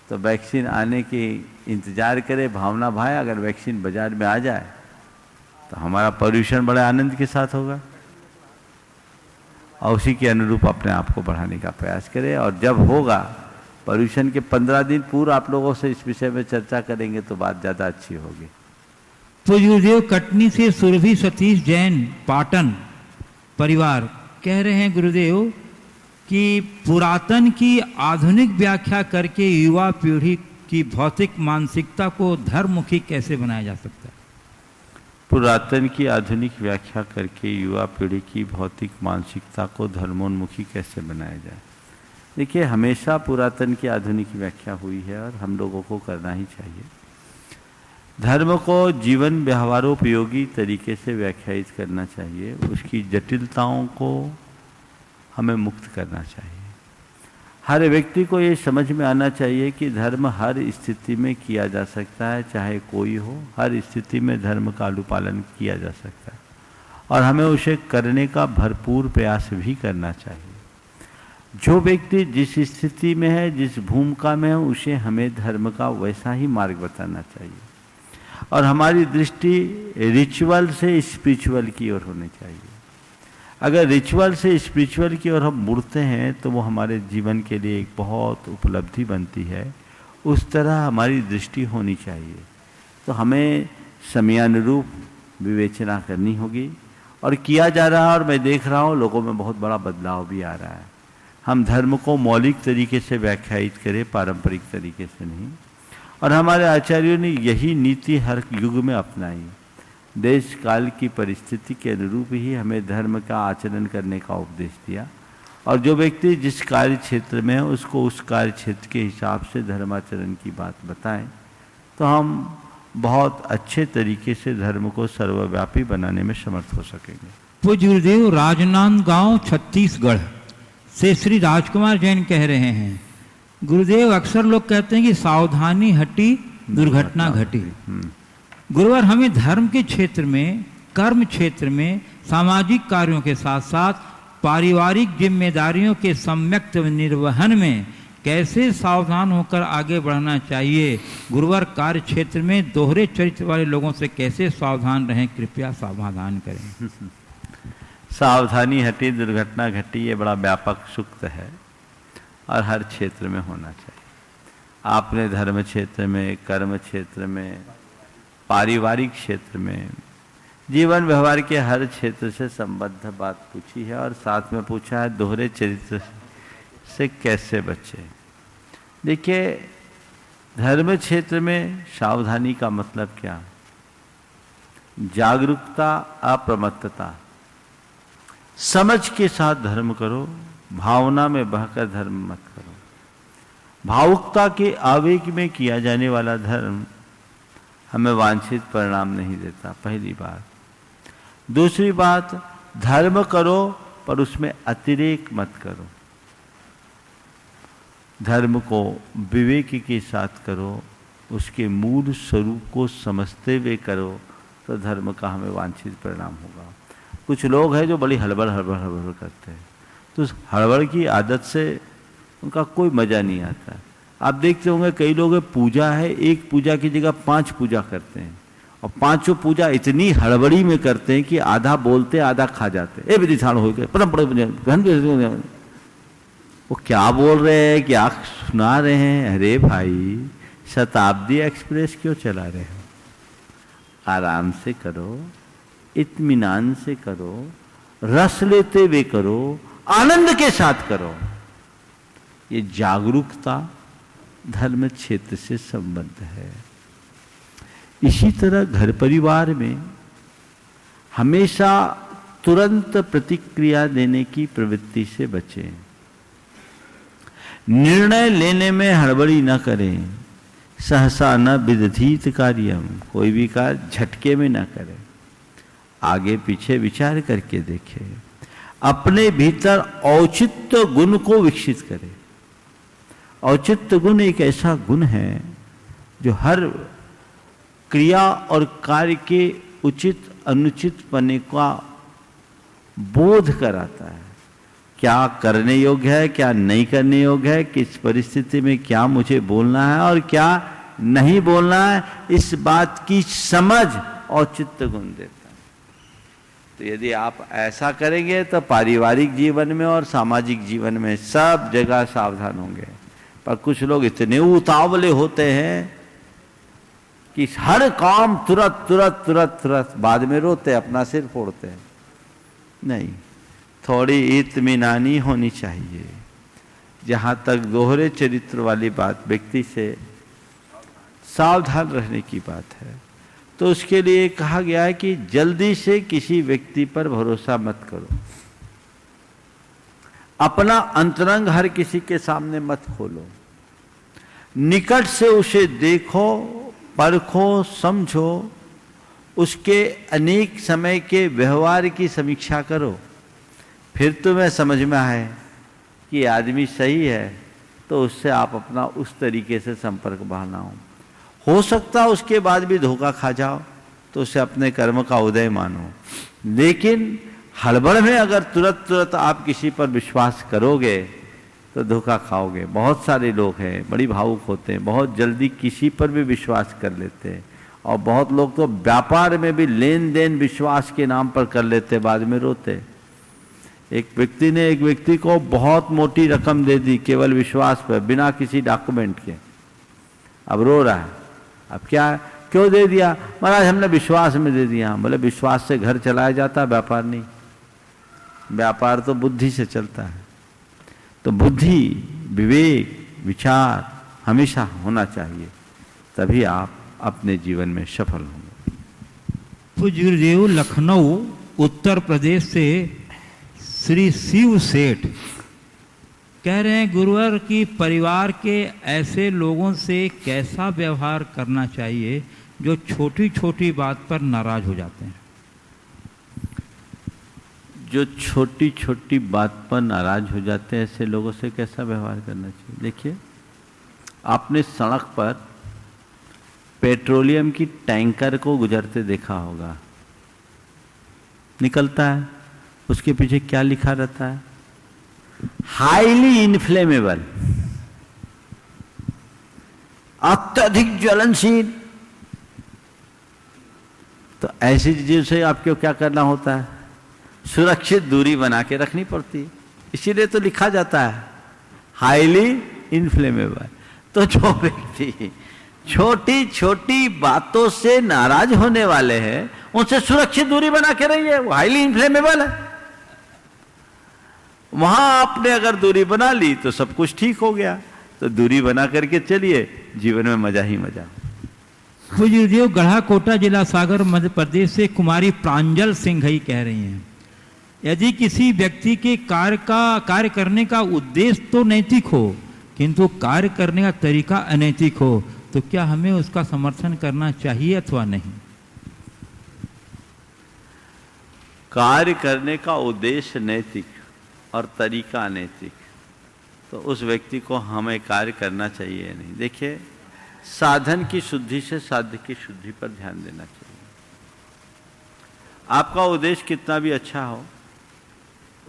तो वैक्सीन आने की इंतजार करें, भावना भाई। अगर वैक्सीन बाजार में आ जाए तो हमारा पर्यूषण बड़े आनंद के साथ होगा और उसी के अनुरूप अपने आप को बढ़ाने का प्रयास करें। और जब होगा पर्यूषण के 15 दिन पूर्व आप लोगों से इस विषय में चर्चा करेंगे तो बात ज़्यादा अच्छी होगी। तो गुरुदेव, कटनी से सुरभि सतीश जैन पाटन परिवार कह रहे हैं गुरुदेव कि पुरातन की आधुनिक व्याख्या करके युवा पीढ़ी की भौतिक मानसिकता को धर्ममुखी कैसे बनाया जा सकता है? पुरातन की आधुनिक व्याख्या करके युवा पीढ़ी की भौतिक मानसिकता को धर्मोन्मुखी कैसे बनाया जाए? देखिए, हमेशा पुरातन की आधुनिक व्याख्या हुई है और हम लोगों को करना ही चाहिए। धर्म को जीवन व्यवहारोपयोगी तरीके से व्याख्यायित करना चाहिए, उसकी जटिलताओं को हमें मुक्त करना चाहिए। हर व्यक्ति को ये समझ में आना चाहिए कि धर्म हर स्थिति में किया जा सकता है, चाहे कोई हो। हर स्थिति में धर्म का अनुपालन किया जा सकता है और हमें उसे करने का भरपूर प्रयास भी करना चाहिए। जो व्यक्ति जिस स्थिति में है, जिस भूमिका में है, उसे हमें धर्म का वैसा ही मार्ग बताना चाहिए और हमारी दृष्टि रिचुअल से स्पिरिचुअल की ओर होनी चाहिए। अगर रिचुअल से स्पिरिचुअल की ओर हम मुड़ते हैं तो वो हमारे जीवन के लिए एक बहुत उपलब्धि बनती है। उस तरह हमारी दृष्टि होनी चाहिए। तो हमें समयानुरूप विवेचना करनी होगी और किया जा रहा है। और मैं देख रहा हूँ लोगों में बहुत बड़ा बदलाव भी आ रहा है। हम धर्म को मौलिक तरीके से व्याख्यायित करें, पारंपरिक तरीके से नहीं। और हमारे आचार्यों ने यही नीति हर युग में अपनाई। देश काल की परिस्थिति के अनुरूप ही हमें धर्म का आचरण करने का उपदेश दिया, और जो व्यक्ति जिस कार्य क्षेत्र में है उसको उस कार्य क्षेत्र के हिसाब से धर्माचरण की बात बताएं, तो हम बहुत अच्छे तरीके से धर्म को सर्वव्यापी बनाने में समर्थ हो सकेंगे। पूज्य गुरुदेव राजनांदगांव छत्तीसगढ़ से श्री राजकुमार जैन कह रहे हैं, गुरुदेव अक्सर लोग कहते हैं कि सावधानी हटी दुर्घटना घटी। गुरुवर हमें धर्म के क्षेत्र में, कर्म क्षेत्र में, सामाजिक कार्यों के साथ साथ पारिवारिक जिम्मेदारियों के सम्यक निर्वहन में कैसे सावधान होकर आगे बढ़ना चाहिए? गुरुवर कार्य क्षेत्र में दोहरे चरित्र वाले लोगों से कैसे सावधान रहें, कृपया समाधान करें। सावधानी हटी दुर्घटना घटी, ये बड़ा व्यापक सूक्त है और हर क्षेत्र में होना चाहिए। आपने धर्म क्षेत्र में, कर्म क्षेत्र में, पारिवारिक क्षेत्र में, जीवन व्यवहार के हर क्षेत्र से संबद्ध बात पूछी है, और साथ में पूछा है दोहरे चरित्र से कैसे बचे। देखिए, धर्म क्षेत्र में सावधानी का मतलब क्या? जागरूकता, अप्रमत्तता, समझ के साथ धर्म करो, भावना में बहकर धर्म मत करो। भावुकता के आवेग में किया जाने वाला धर्म हमें वांछित परिणाम नहीं देता, पहली बात। दूसरी बात, धर्म करो पर उसमें अतिरेक मत करो। धर्म को विवेक के साथ करो, उसके मूल स्वरूप को समझते हुए करो, तो धर्म का हमें वांछित परिणाम होगा। कुछ लोग हैं जो बड़ी हड़बड़ करते हैं, तो उस हड़बड़ की आदत से उनका कोई मजा नहीं आता। आप देखते होंगे कई लोग पूजा है, एक पूजा की जगह 5 पूजा करते हैं, और 5 पूजा इतनी हड़बड़ी में करते हैं कि आधा बोलते आधा खा जाते। ए विधि छाड़ हो गए, वो क्या बोल रहे हैं, क्या सुना रहे हैं? अरे भाई, शताब्दी एक्सप्रेस क्यों चला रहे हो? आराम से करो, इत्मीनान से करो, रस लेते हुए करो, आनंद के साथ करो। ये जागरूकता धर्म क्षेत्र से संबद्ध है। इसी तरह घर परिवार में हमेशा तुरंत प्रतिक्रिया देने की प्रवृत्ति से बचें। निर्णय लेने में हड़बड़ी न करें। सहसा न विदधीत कार्यम, कोई भी कार्य झटके में न करें, आगे पीछे विचार करके देखें। अपने भीतर औचित्य गुण को विकसित करें। औचित्य गुण एक ऐसा गुण है जो हर क्रिया और कार्य के उचित अनुचित पने का बोध कराता है। क्या करने योग्य है, क्या नहीं करने योग्य है, किस परिस्थिति में क्या मुझे बोलना है और क्या नहीं बोलना है, इस बात की समझ औचित्य गुण देता है। तो यदि आप ऐसा करेंगे तो पारिवारिक जीवन में और सामाजिक जीवन में सब जगह सावधान होंगे। पर कुछ लोग इतने उतावले होते हैं कि हर काम तुरंत तुरंत तुरंत तुरंत, बाद में रोते, अपना सिर फोड़ते हैं। नहीं, थोड़ी इत्मीनानी होनी चाहिए। जहाँ तक दोहरे चरित्र वाली बात, व्यक्ति से सावधान रहने की बात है, तो उसके लिए कहा गया है कि जल्दी से किसी व्यक्ति पर भरोसा मत करो। अपना अंतरंग हर किसी के सामने मत खोलो। निकट से उसे देखो, परखो, समझो, उसके अनेक समय के व्यवहार की समीक्षा करो। फिर तुम्हें समझ में आए कि आदमी सही है, तो उससे आप अपना उस तरीके से संपर्क बढ़ाओ। हो सकता है उसके बाद भी धोखा खा जाओ, तो उसे अपने कर्म का उदय मानो। लेकिन हड़बड़ में अगर तुरंत तुरंत आप किसी पर विश्वास करोगे तो धोखा खाओगे। बहुत सारे लोग हैं बड़ी भावुक होते हैं, बहुत जल्दी किसी पर भी विश्वास कर लेते हैं, और बहुत लोग तो व्यापार में भी लेन देन विश्वास के नाम पर कर लेते, बाद में रोते। एक व्यक्ति ने एक व्यक्ति को बहुत मोटी रकम दे दी केवल विश्वास पर, बिना किसी डॉक्यूमेंट के। अब रो रहा है, अब क्या, क्यों दे दिया? महाराज हमने विश्वास में दे दिया। बोले विश्वास से घर चलाया जाता, व्यापार नहीं। व्यापार तो बुद्धि से चलता है। तो बुद्धि, विवेक, विचार हमेशा होना चाहिए, तभी आप अपने जीवन में सफल होंगे। पूज्य गुरुदेव, लखनऊ उत्तर प्रदेश से श्री शिव सेठ कह रहे हैं, गुरुवर की परिवार के ऐसे लोगों से कैसा व्यवहार करना चाहिए जो छोटी छोटी बात पर नाराज हो जाते हैं। जो छोटी छोटी बात पर नाराज हो जाते हैं, ऐसे लोगों से कैसा व्यवहार करना चाहिए। देखिए, आपने सड़क पर पेट्रोलियम की टैंकर को गुजरते देखा होगा, निकलता है, उसके पीछे क्या लिखा रहता है, हाईली इनफ्लेमेबल, अत्यधिक ज्वलनशील। तो ऐसी चीजों से आपको क्या करना होता है, सुरक्षित दूरी बना के रखनी पड़ती है। इसीलिए तो लिखा जाता है हाईली इनफ्लेमेबल। तो जो व्यक्ति छोटी छोटी बातों से नाराज होने वाले हैं, उनसे सुरक्षित दूरी बना के रहिए, वो हाईली इनफ्लेमेबल है। वहां आपने अगर दूरी बना ली तो सब कुछ ठीक हो गया। तो दूरी बना करके चलिए, जीवन में मजा ही मजा। गुरुदेव, गढ़ा कोटा जिला सागर मध्य प्रदेश से कुमारी प्रांजल सिंह ही कह रही हैं, यदि किसी व्यक्ति के कार्य करने का उद्देश्य तो नैतिक हो, किंतु कार्य करने का तरीका अनैतिक हो, तो क्या हमें उसका समर्थन करना चाहिए अथवा नहीं। कार्य करने का उद्देश्य नैतिक और तरीका अनैतिक, तो उस व्यक्ति को हमें कार्य करना चाहिए नहीं। देखिए, साधन की शुद्धि से साध्य की शुद्धि पर ध्यान देना चाहिए। आपका उद्देश्य कितना भी अच्छा हो,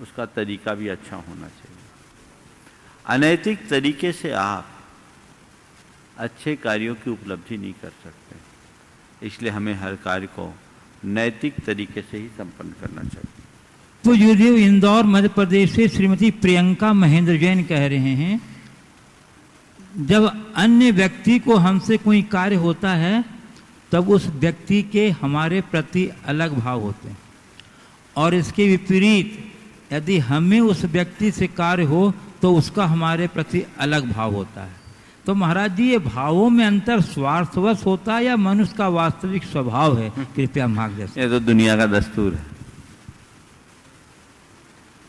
उसका तरीका भी अच्छा होना चाहिए। अनैतिक तरीके से आप अच्छे कार्यों की उपलब्धि नहीं कर सकते। इसलिए हमें हर कार्य को नैतिक तरीके से ही संपन्न करना चाहिए। तो गुरुदेव, इंदौर मध्य प्रदेश से श्रीमती प्रियंका महेंद्र जैन कह रहे हैं, जब अन्य व्यक्ति को हमसे कोई कार्य होता है तब उस व्यक्ति के हमारे प्रति अलग भाव होते हैं, और इसके विपरीत यदि हमें उस व्यक्ति से कार्य हो तो उसका हमारे प्रति अलग भाव होता है। तो महाराज जी, ये भावों में अंतर स्वार्थवश होता है या मनुष्य का वास्तविक स्वभाव है? कृपया मार्गदर्शन। ये तो दुनिया का दस्तूर है।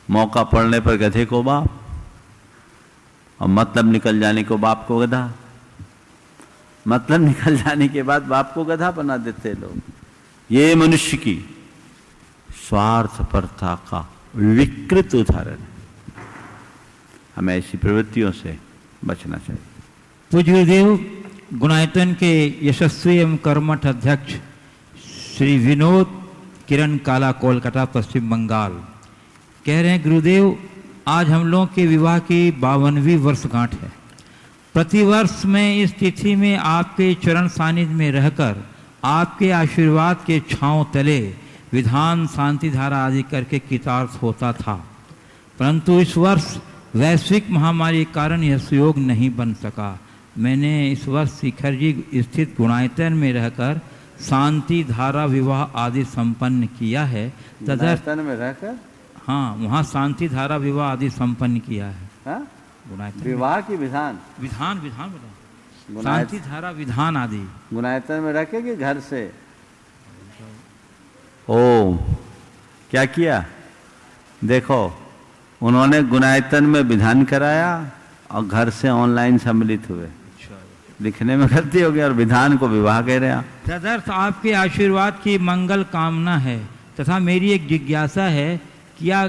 मौका पड़ने पर गधे को बाप, और मतलब निकल जाने को बाप को गधा। मतलब निकल जाने के बाद बाप को गधा बना देते लोग। ये मनुष्य की स्वार्थपरता का विकृत उदाहरण है। हमें ऐसी प्रवृत्तियों से बचना चाहिए। पूज्य गुरुदेव, गुणायतन के यशस्वी एवं कर्मठ अध्यक्ष श्री विनोद किरण काला, कोलकाता, पश्चिम बंगाल, कह रहे हैं, गुरुदेव, आज हम लोगों के विवाह की 52वीं वर्षगांठ है। प्रतिवर्ष मैं इस तिथि में आपके चरण सानिध्य में रहकर आपके आशीर्वाद के छांव तले विधान, शांति धारा आदि करके कृतार्थ होता था, परंतु इस वर्ष वैश्विक महामारी के कारण यह सुयोग नहीं बन सका। मैंने इस वर्ष शिखर जी स्थित गुणायतन में रहकर शांति धारा विवाह आदि संपन्न किया है। गुणायतन में रहकर? हाँ, वहाँ शांति धारा विवाह आदि संपन्न किया है। हाँ? गुणायतन विवाह की विधान शांति धारा विधान आदि गुणायतन में रखे कि घर से? ओ, क्या किया? देखो, उन्होंने गुणायतन में विधान कराया और घर से ऑनलाइन सम्मिलित हुए। लिखने में गलती हो गई और विधान को विवाह कह रहे हैं। तदर्थ आपके आशीर्वाद की मंगल कामना है तथा मेरी एक जिज्ञासा है, क्या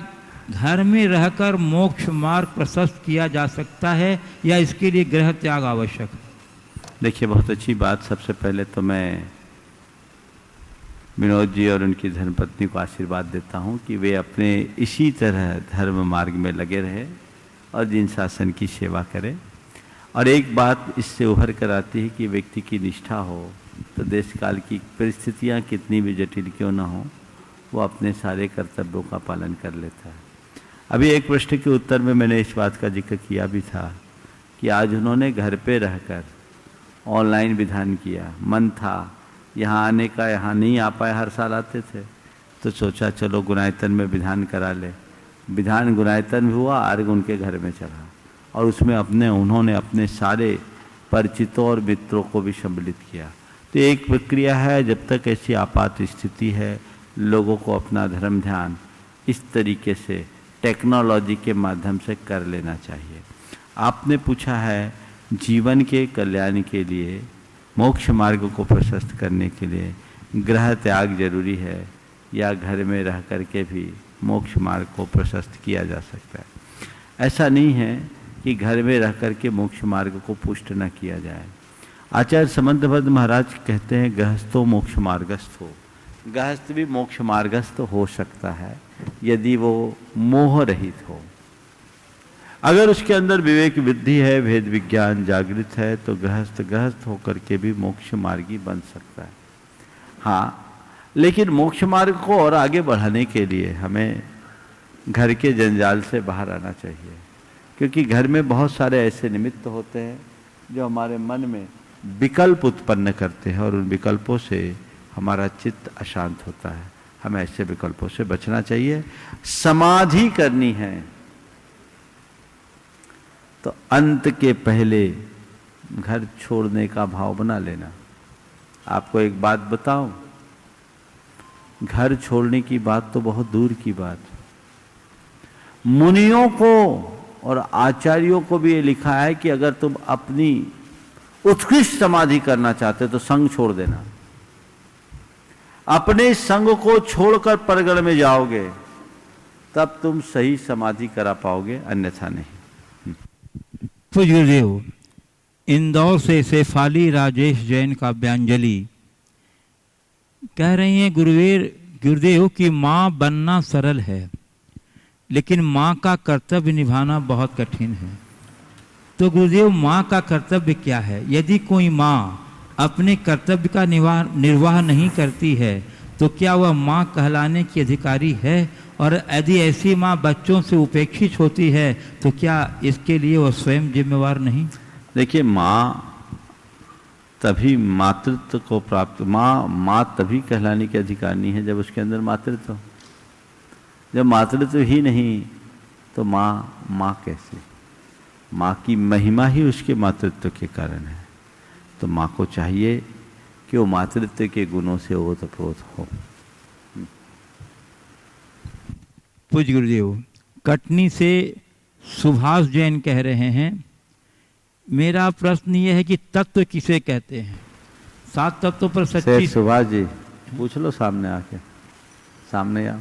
घर में रहकर मोक्ष मार्ग प्रशस्त किया जा सकता है या इसके लिए गृह त्याग आवश्यक है? देखिए, बहुत अच्छी बात। सबसे पहले तो मैं विनोद जी और उनकी धर्मपत्नी को आशीर्वाद देता हूं कि वे अपने इसी तरह धर्म मार्ग में लगे रहे और जिन शासन की सेवा करें। और एक बात इससे उभर कर आती है कि व्यक्ति की निष्ठा हो तो देश काल की परिस्थितियां कितनी भी जटिल क्यों ना हो, वो अपने सारे कर्तव्यों का पालन कर लेता है। अभी एक प्रश्न के उत्तर में मैंने इस बात का जिक्र किया भी था कि आज उन्होंने घर पे रहकर ऑनलाइन विधान किया। मन था यहाँ आने का, यहाँ नहीं आ पाए, हर साल आते थे, तो सोचा चलो गुणायतन में विधान करा ले। विधान गुणायतन भी हुआ, अर्घ उनके घर में चढ़ा और उसमें उन्होंने अपने सारे परिचितों और मित्रों को भी सम्मिलित किया। तो एक प्रक्रिया है, जब तक ऐसी आपात स्थिति है लोगों को अपना धर्म ध्यान इस तरीके से टेक्नोलॉजी के माध्यम से कर लेना चाहिए। आपने पूछा है जीवन के कल्याण के लिए, मोक्ष मार्ग को प्रशस्त करने के लिए ग्रह त्याग जरूरी है या घर में रह करके भी मोक्ष मार्ग को प्रशस्त किया जा सकता है। ऐसा नहीं है कि घर में रह करके मोक्ष मार्ग को पुष्ट न किया जाए। आचार्य समंतभद्र महाराज कहते हैं गृहस्थो मोक्ष मार्गस्थ हो। गृहस्थ भी मोक्ष मार्गस्थ हो सकता है यदि वो मोह रहित हो। अगर उसके अंदर विवेक वृद्धि है, भेद विज्ञान जागृत है, तो गृहस्थ होकर के भी मोक्ष मार्गी बन सकता है। हाँ, लेकिन मोक्ष मार्ग को और आगे बढ़ाने के लिए हमें घर के जंजाल से बाहर आना चाहिए, क्योंकि घर में बहुत सारे ऐसे निमित्त होते हैं जो हमारे मन में विकल्प उत्पन्न करते हैं और उन विकल्पों से हमारा चित्त अशांत होता है। हमें ऐसे विकल्पों से बचना चाहिए। समाधि करनी है तो अंत के पहले घर छोड़ने का भाव बना लेना। आपको एक बात बताऊं, घर छोड़ने की बात तो बहुत दूर की बात। मुनियों को और आचार्यों को भी ये लिखा है कि अगर तुम अपनी उत्कृष्ट समाधि करना चाहते तो संग छोड़ देना। अपने संग को छोड़कर परगण में जाओगे तब तुम सही समाधि करा पाओगे, अन्यथा नहीं। पूज्य गुरुदेव, इंदौर से शेफाली राजेश जैन का व्यांजलि कह रही हैं गुरुदेव कि माँ बनना सरल है लेकिन माँ का कर्तव्य निभाना बहुत कठिन है। तो गुरुदेव, माँ का कर्तव्य क्या है? यदि कोई माँ अपने कर्तव्य का निर्वाह नहीं करती है तो क्या वह माँ कहलाने की अधिकारी है? और यदि ऐसी माँ बच्चों से उपेक्षित होती है तो क्या इसके लिए वह स्वयं जिम्मेवार नहीं? देखिए, माँ तभी मातृत्व को प्राप्त, माँ तभी कहलाने की अधिकारी है जब उसके अंदर मातृत्व। जब मातृत्व ही नहीं तो माँ कैसे? माँ की महिमा ही उसके मातृत्व के कारण है। तो माँ को चाहिए कि वो मातृत्व के गुणों से ओतप्रोत हो। पूज्य गुरुदेव, कटनी से सुभाष जैन कह रहे हैं, मेरा प्रश्न ये है कि तत्व किसे कहते हैं? 7 तत्वों पर सच्ची। सुभाष जी पूछ लो सामने आके, सामने आओ।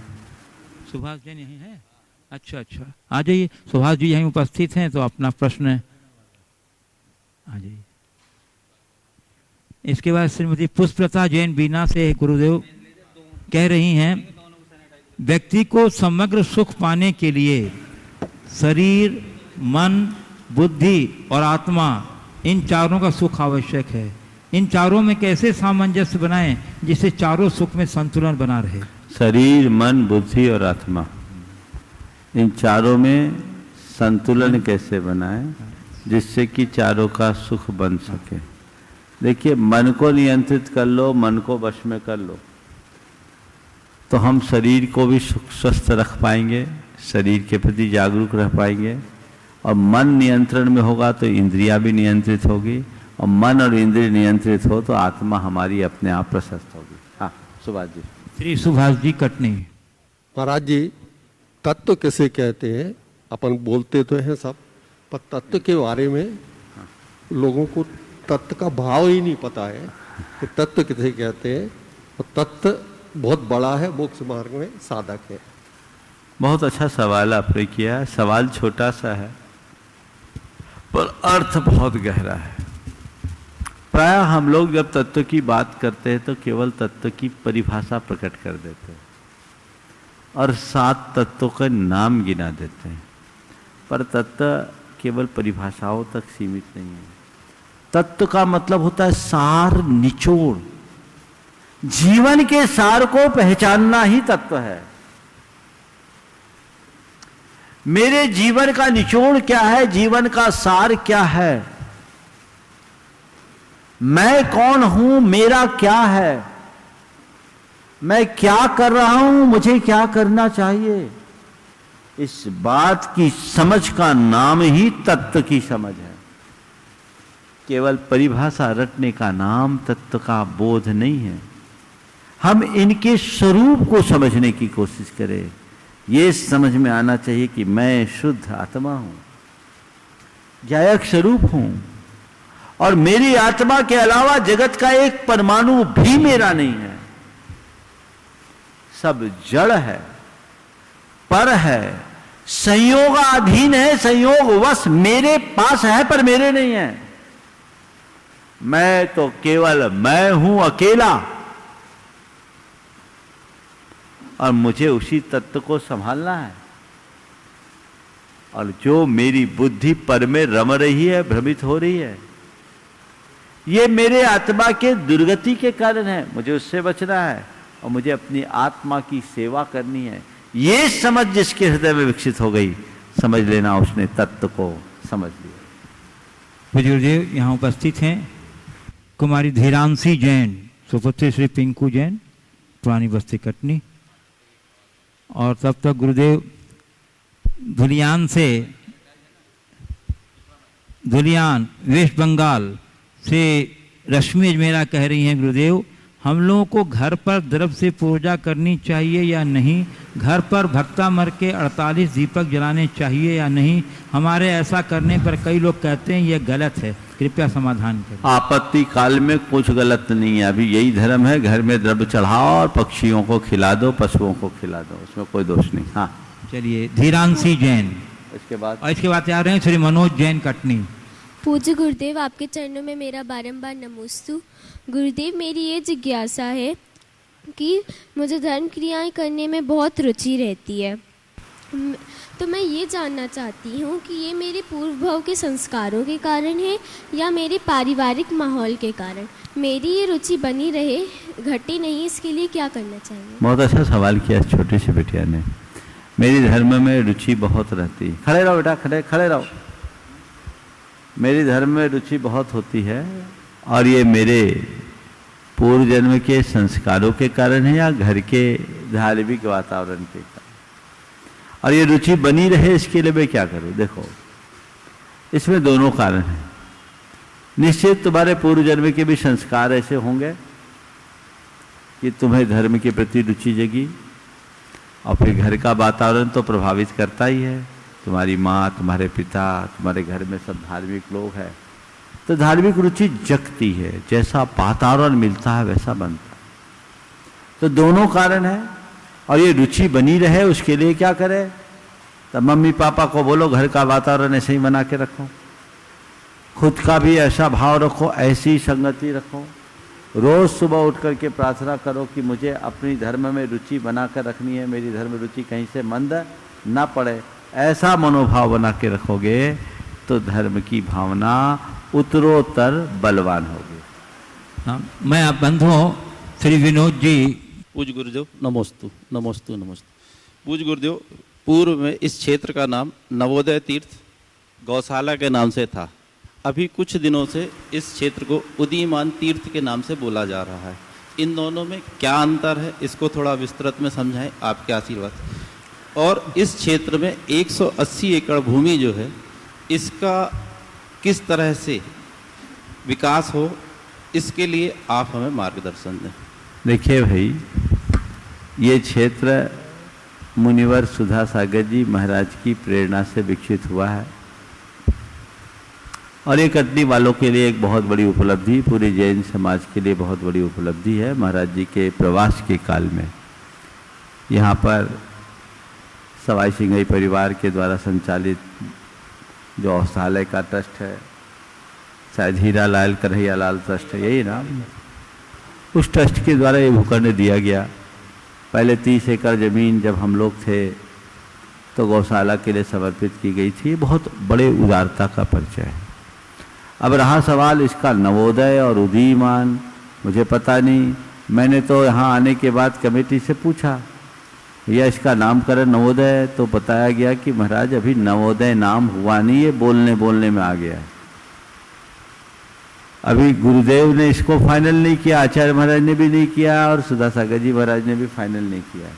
सुभाष जैन यहीं है? अच्छा, आ जाइए। सुभाष जी यहीं उपस्थित हैं तो अपना प्रश्न आ जाइए। इसके बाद श्रीमती पुष्पलता जैन बीना से गुरुदेव कह रही हैं, व्यक्ति को समग्र सुख पाने के लिए शरीर, मन, बुद्धि और आत्मा, इन चारों का सुख आवश्यक है। इन चारों में कैसे सामंजस्य बनाएं जिससे चारों सुख में संतुलन बना रहे? शरीर, मन, बुद्धि और आत्मा, इन चारों में संतुलन कैसे बनाएं जिससे कि चारों का सुख बन सके? देखिए, मन को नियंत्रित कर लो, मन को वश में कर लो तो हम शरीर को भी स्वस्थ रख पाएंगे, शरीर के प्रति जागरूक रह पाएंगे। और मन नियंत्रण में होगा तो इंद्रियां भी नियंत्रित होगी, और मन और इंद्रिय नियंत्रित हो तो आत्मा हमारी अपने आप प्रशस्त होगी। हाँ, सुभाष जी। श्री सुभाष जी, कटनी। महाराज जी, तत्व किसे कहते हैं? अपन बोलते तो हैं सब, पर तत्व के बारे में लोगों को तत्व का भाव ही नहीं पता है कि तत्व किसे कहते हैं। और तत्व बहुत बड़ा है, मोक्ष मार्ग में साधक है। बहुत अच्छा सवाल आपने किया है। सवाल छोटा सा है पर अर्थ बहुत गहरा है। प्राय हम लोग जब तत्व की बात करते हैं तो केवल तत्व की परिभाषा प्रकट कर देते हैं और 7 तत्वों का नाम गिना देते हैं, पर तत्व केवल परिभाषाओं तक सीमित नहीं है। तत्व का मतलब होता है सार, निचोड़। जीवन के सार को पहचानना ही तत्व है। मेरे जीवन का निचोड़ क्या है, जीवन का सार क्या है, मैं कौन हूं, मेरा क्या है, मैं क्या कर रहा हूं, मुझे क्या करना चाहिए, इस बात की समझ का नाम ही तत्व की समझ है। केवल परिभाषा रटने का नाम तत्व का बोध नहीं है। हम इनके स्वरूप को समझने की कोशिश करें। ये समझ में आना चाहिए कि मैं शुद्ध आत्मा हूं, ज्ञायक स्वरूप हूं, और मेरी आत्मा के अलावा जगत का एक परमाणु भी मेरा नहीं है। सब जड़ है, पर है, संयोगाधीन है, संयोगवश मेरे पास है पर मेरे नहीं है। मैं तो केवल मैं हूं अकेला, और मुझे उसी तत्व को संभालना है। और जो मेरी बुद्धि पर में रम रही है, भ्रमित हो रही है, ये मेरे आत्मा के दुर्गति के कारण है। मुझे उससे बचना है और मुझे अपनी आत्मा की सेवा करनी है। ये समझ जिसके हृदय में विकसित हो गई, समझ लेना उसने तत्व को समझ लिया। बुजुर्गदेव यहाँ उपस्थित हैं कुमारी धीरांशी जैन, सुपुत्री श्री पिंकू जैन, पुरानी बस्ती कटनी। और तब तक गुरुदेव धुलियान से, धुलियान वेस्ट बंगाल से रश्मि मेरा कह रही हैं, गुरुदेव हम लोगों को घर पर द्रव्य से पूजा करनी चाहिए या नहीं? घर पर भक्ता मर के 48 दीपक जलाने चाहिए या नहीं? हमारे ऐसा करने पर कई लोग कहते हैं यह गलत है, कृपया समाधान करें। आपत्ति काल में कुछ गलत नहीं है। अभी यही धर्म है, घर में द्रव्य चढ़ाओ और पक्षियों को खिला दो, पशुओं को खिला दो, उसमें कोई दोष नहीं। हाँ चलिए, धीरांशी जैन। इसके बाद आ रहे हैं श्री मनोज जैन कटनी। पूज्य गुरुदेव, आपके चरणों में मेरा बारंबार नमोस्तु। गुरुदेव, मेरी ये जिज्ञासा है कि मुझे धर्म क्रियाएं करने में बहुत रुचि रहती है, तो मैं ये जानना चाहती हूँ कि ये मेरे पूर्व भव के संस्कारों के कारण है या मेरे पारिवारिक माहौल के कारण। मेरी ये रुचि बनी रहे, घटे नहीं, इसके लिए क्या करना चाहिए? बहुत अच्छा सवाल किया छोटी सी बिटिया ने। मेरी धर्म में रुचि बहुत रहती है। खड़े रहो बेटा, खड़े रहो। मेरी धर्म में रुचि बहुत होती है, और ये मेरे पूर्व जन्म के संस्कारों के कारण है या घर के धार्मिक वातावरण के कारण। और ये रुचि बनी रहे, इसके लिए मैं क्या करूं? देखो, इसमें दोनों कारण हैं। निश्चित तुम्हारे पूर्व जन्म के भी संस्कार ऐसे होंगे कि तुम्हें धर्म के प्रति रुचि जगी, और फिर घर का वातावरण तो प्रभावित करता ही है। तुम्हारी माँ, तुम्हारे पिता, तुम्हारे घर में सब धार्मिक लोग हैं, तो धार्मिक रुचि जगती है। जैसा वातावरण मिलता है वैसा बनता है। तो दोनों कारण है, और ये रुचि बनी रहे उसके लिए क्या करें? तो मम्मी पापा को बोलो घर का वातावरण ऐसे ही बना के रखो, खुद का भी ऐसा भाव रखो, ऐसी संगति रखो। रोज सुबह उठ करके प्रार्थना करो कि मुझे अपनी धर्म में रुचि बना कर रखनी है, मेरी धर्म रुचि कहीं से मंद ना पड़े। ऐसा मनोभाव बना के रखोगे तो धर्म की भावना उत्तरोत्तर बलवान होगी। हाँ, मैं आप बंधुओं श्री विनोद जी। पूज्य गुरुदेव नमोस्तु नमोस्तु नमोस्तु। पूज्य गुरुदेव, पूर्व में इस क्षेत्र का नाम नवोदय तीर्थ गौशाला के नाम से था। अभी कुछ दिनों से इस क्षेत्र को उदीयमान तीर्थ के नाम से बोला जा रहा है। इन दोनों में क्या अंतर है, इसको थोड़ा विस्तृत में समझाएं, आपके आशीर्वाद। और इस क्षेत्र में 180 एकड़ भूमि जो है, इसका किस तरह से विकास हो, इसके लिए आप हमें मार्गदर्शन दें। देखिए भाई, ये क्षेत्र मुनिवर सुधा सागर जी महाराज की प्रेरणा से विकसित हुआ है, और ये कटनी वालों के लिए एक बहुत बड़ी उपलब्धि, पूरे जैन समाज के लिए बहुत बड़ी उपलब्धि है। महाराज जी के प्रवास के काल में यहाँ पर सवाई सिंघई परिवार के द्वारा संचालित जो औषधालय का ट्रस्ट है, शायद हीरा लाल कन्हैया लाल ट्रस्ट है, यही नाम, उस ट्रस्ट के द्वारा ये भूखंड दिया गया। पहले 30 एकड़ ज़मीन जब हम लोग थे तो गौशाला के लिए समर्पित की गई थी। बहुत बड़े उदारता का परिचय है। अब रहा सवाल इसका नवोदय और उदीयमान, मुझे पता नहीं। मैंने तो यहाँ आने के बाद कमेटी से पूछा या इसका नामकरण नवोदय, तो बताया गया कि महाराज अभी नवोदय नाम हुआ नहीं, ये बोलने में आ गया है। अभी गुरुदेव ने इसको फाइनल नहीं किया, आचार्य महाराज ने भी नहीं किया, और सुधा सागर जी महाराज ने भी फाइनल नहीं किया।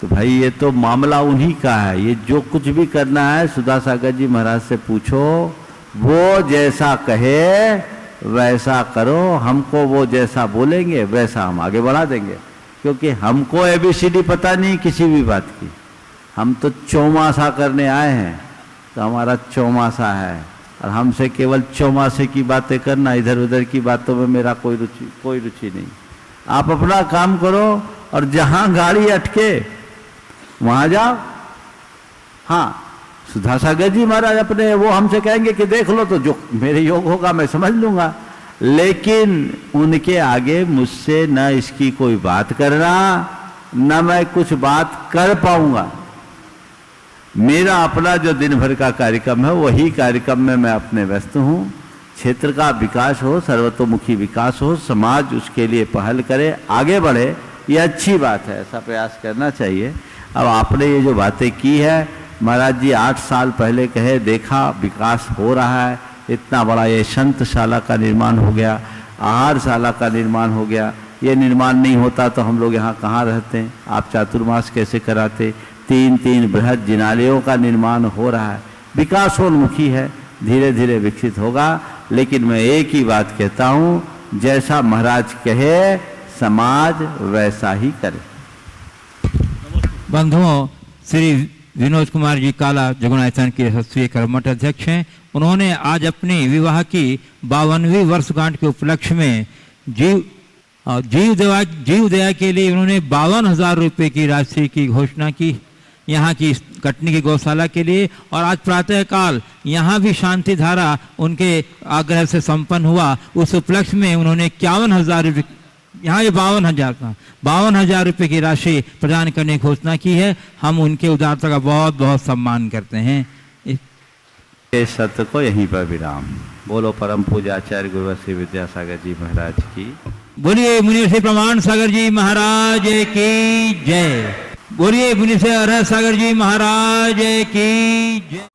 तो भाई ये तो मामला उन्हीं का है। ये जो कुछ भी करना है सुधा सागर जी महाराज से पूछो, वो जैसा कहे वैसा करो, हमको वो जैसा बोलेंगे वैसा हम आगे बढ़ा देंगे, क्योंकि हमको एबीसीडी पता नहीं किसी भी बात की। हम तो चौमासा करने आए हैं, तो हमारा चौमासा है, और हमसे केवल चौमासे की बातें करना, इधर उधर की बातों में मेरा कोई रुचि नहीं। आप अपना काम करो, और जहां गाड़ी अटके वहां जाओ। हाँ, सुधा सागर जी महाराज अपने वो हमसे कहेंगे कि देख लो, तो जो मेरे योग होगा मैं समझ लूंगा, लेकिन उनके आगे मुझसे न इसकी कोई बात करना, न मैं कुछ बात कर पाऊंगा। मेरा अपना जो दिन भर का कार्यक्रम है वही कार्यक्रम में मैं अपने व्यस्त हूँ। क्षेत्र का विकास हो, सर्वतोमुखी विकास हो, समाज उसके लिए पहल करे, आगे बढ़े, ये अच्छी बात है, ऐसा प्रयास करना चाहिए। अब आपने ये जो बातें की है, महाराज जी 8 साल पहले कहे, देखा विकास हो रहा है, इतना बड़ा ये संतशाला का निर्माण हो गया, आहारशाला का निर्माण हो गया। ये निर्माण नहीं होता तो हम लोग यहाँ कहाँ रहते हैं, आप चातुर्मास कैसे कराते। 3 बृहद जिनालयों का निर्माण हो रहा है, विकासोन्मुखी है, धीरे धीरे विकसित होगा। लेकिन मैं एक ही बात कहता हूँ, जैसा महाराज कहे समाज वैसा ही करे। बंधुओं, श्री विनोद कुमार जी काला जगुनायतन के शास्त्रीय कर्मठ अध्यक्ष हैं। उन्होंने आज अपनी विवाह की 52वीं वर्षगांठ के उपलक्ष्य में जीव दया के लिए उन्होंने 52,000 रुपये की राशि की घोषणा की, यहाँ की कटनी की गौशाला के लिए। और आज प्रातःकाल यहाँ भी शांति धारा उनके आग्रह से संपन्न हुआ। उस उपलक्ष्य में उन्होंने 51,000 रुपये, यहाँ ये 52,000 रुपये की राशि प्रदान करने की घोषणा की है। हम उनके उदारता का बहुत बहुत सम्मान करते हैं। इस सत्र को यहीं पर विराम। बोलो परम पूज्याचार्य गुरु श्री विद्यासागर जी महाराज की। बोलिए मुनि श्री प्रमाण सागर जी महाराज की जय। बोलिए मुनि श्री अरहत सागर जी महाराज की जय।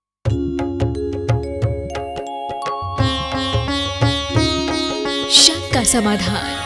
शंका समाधान।